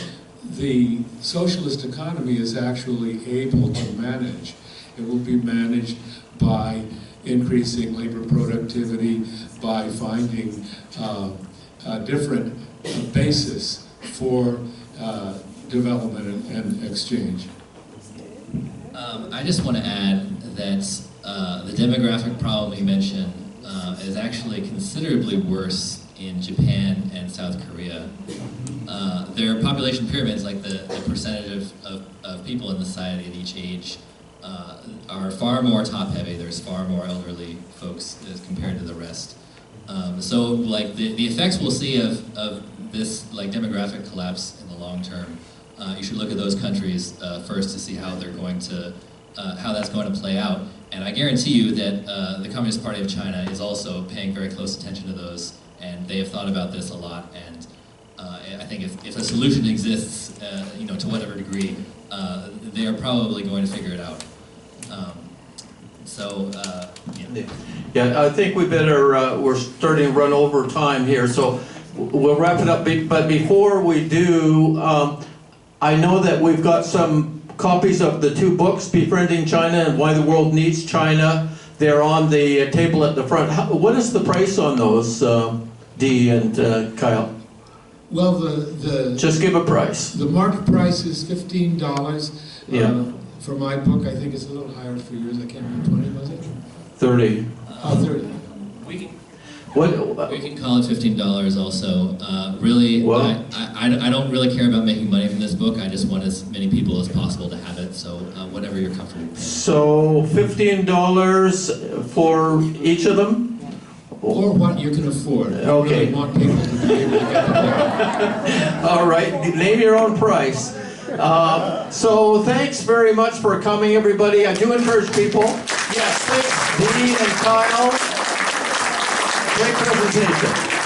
the socialist economy is actually able to manage. It will be managed by increasing labor productivity, by finding a different basis for development and exchange. I just want to add that the demographic problem you mentioned is actually considerably worse in Japan and South Korea. Their population pyramids, like the percentage of people in the society at each age, are far more top-heavy. There's far more elderly folks as compared to the rest. So, like the effects we'll see of this like demographic collapse in the long term, you should look at those countries first to see how they're going to, how that's going to play out. And I guarantee you that the Communist Party of China is also paying very close attention to those, and they have thought about this a lot. And I think if a solution exists, you know, to whatever degree, they are probably going to figure it out. Yeah, I think we better, we're starting to run over time here, so we'll wrap it up. But before we do, I know that we've got some copies of the 2 books, Befriending China and Why the World Needs China. They're on the table at the front. What is the price on those, Dee and Kyle? Well, just give a price. The market price is $15. Yeah. For my book, I think it's a little higher for yours. I can't remember, 20 was it? 30. 30. We can call it $15 also. Really, well, I don't really care about making money from this book. I just want as many people as possible to have it. So whatever you're comfortable paying. So $15 for each of them? Or what you can afford. Okay. Really want people to be able to get the book. All right, name your own price. So thanks very much for coming, everybody. I do encourage people. Yes, thanks, Dee and Kyle. Great presentation.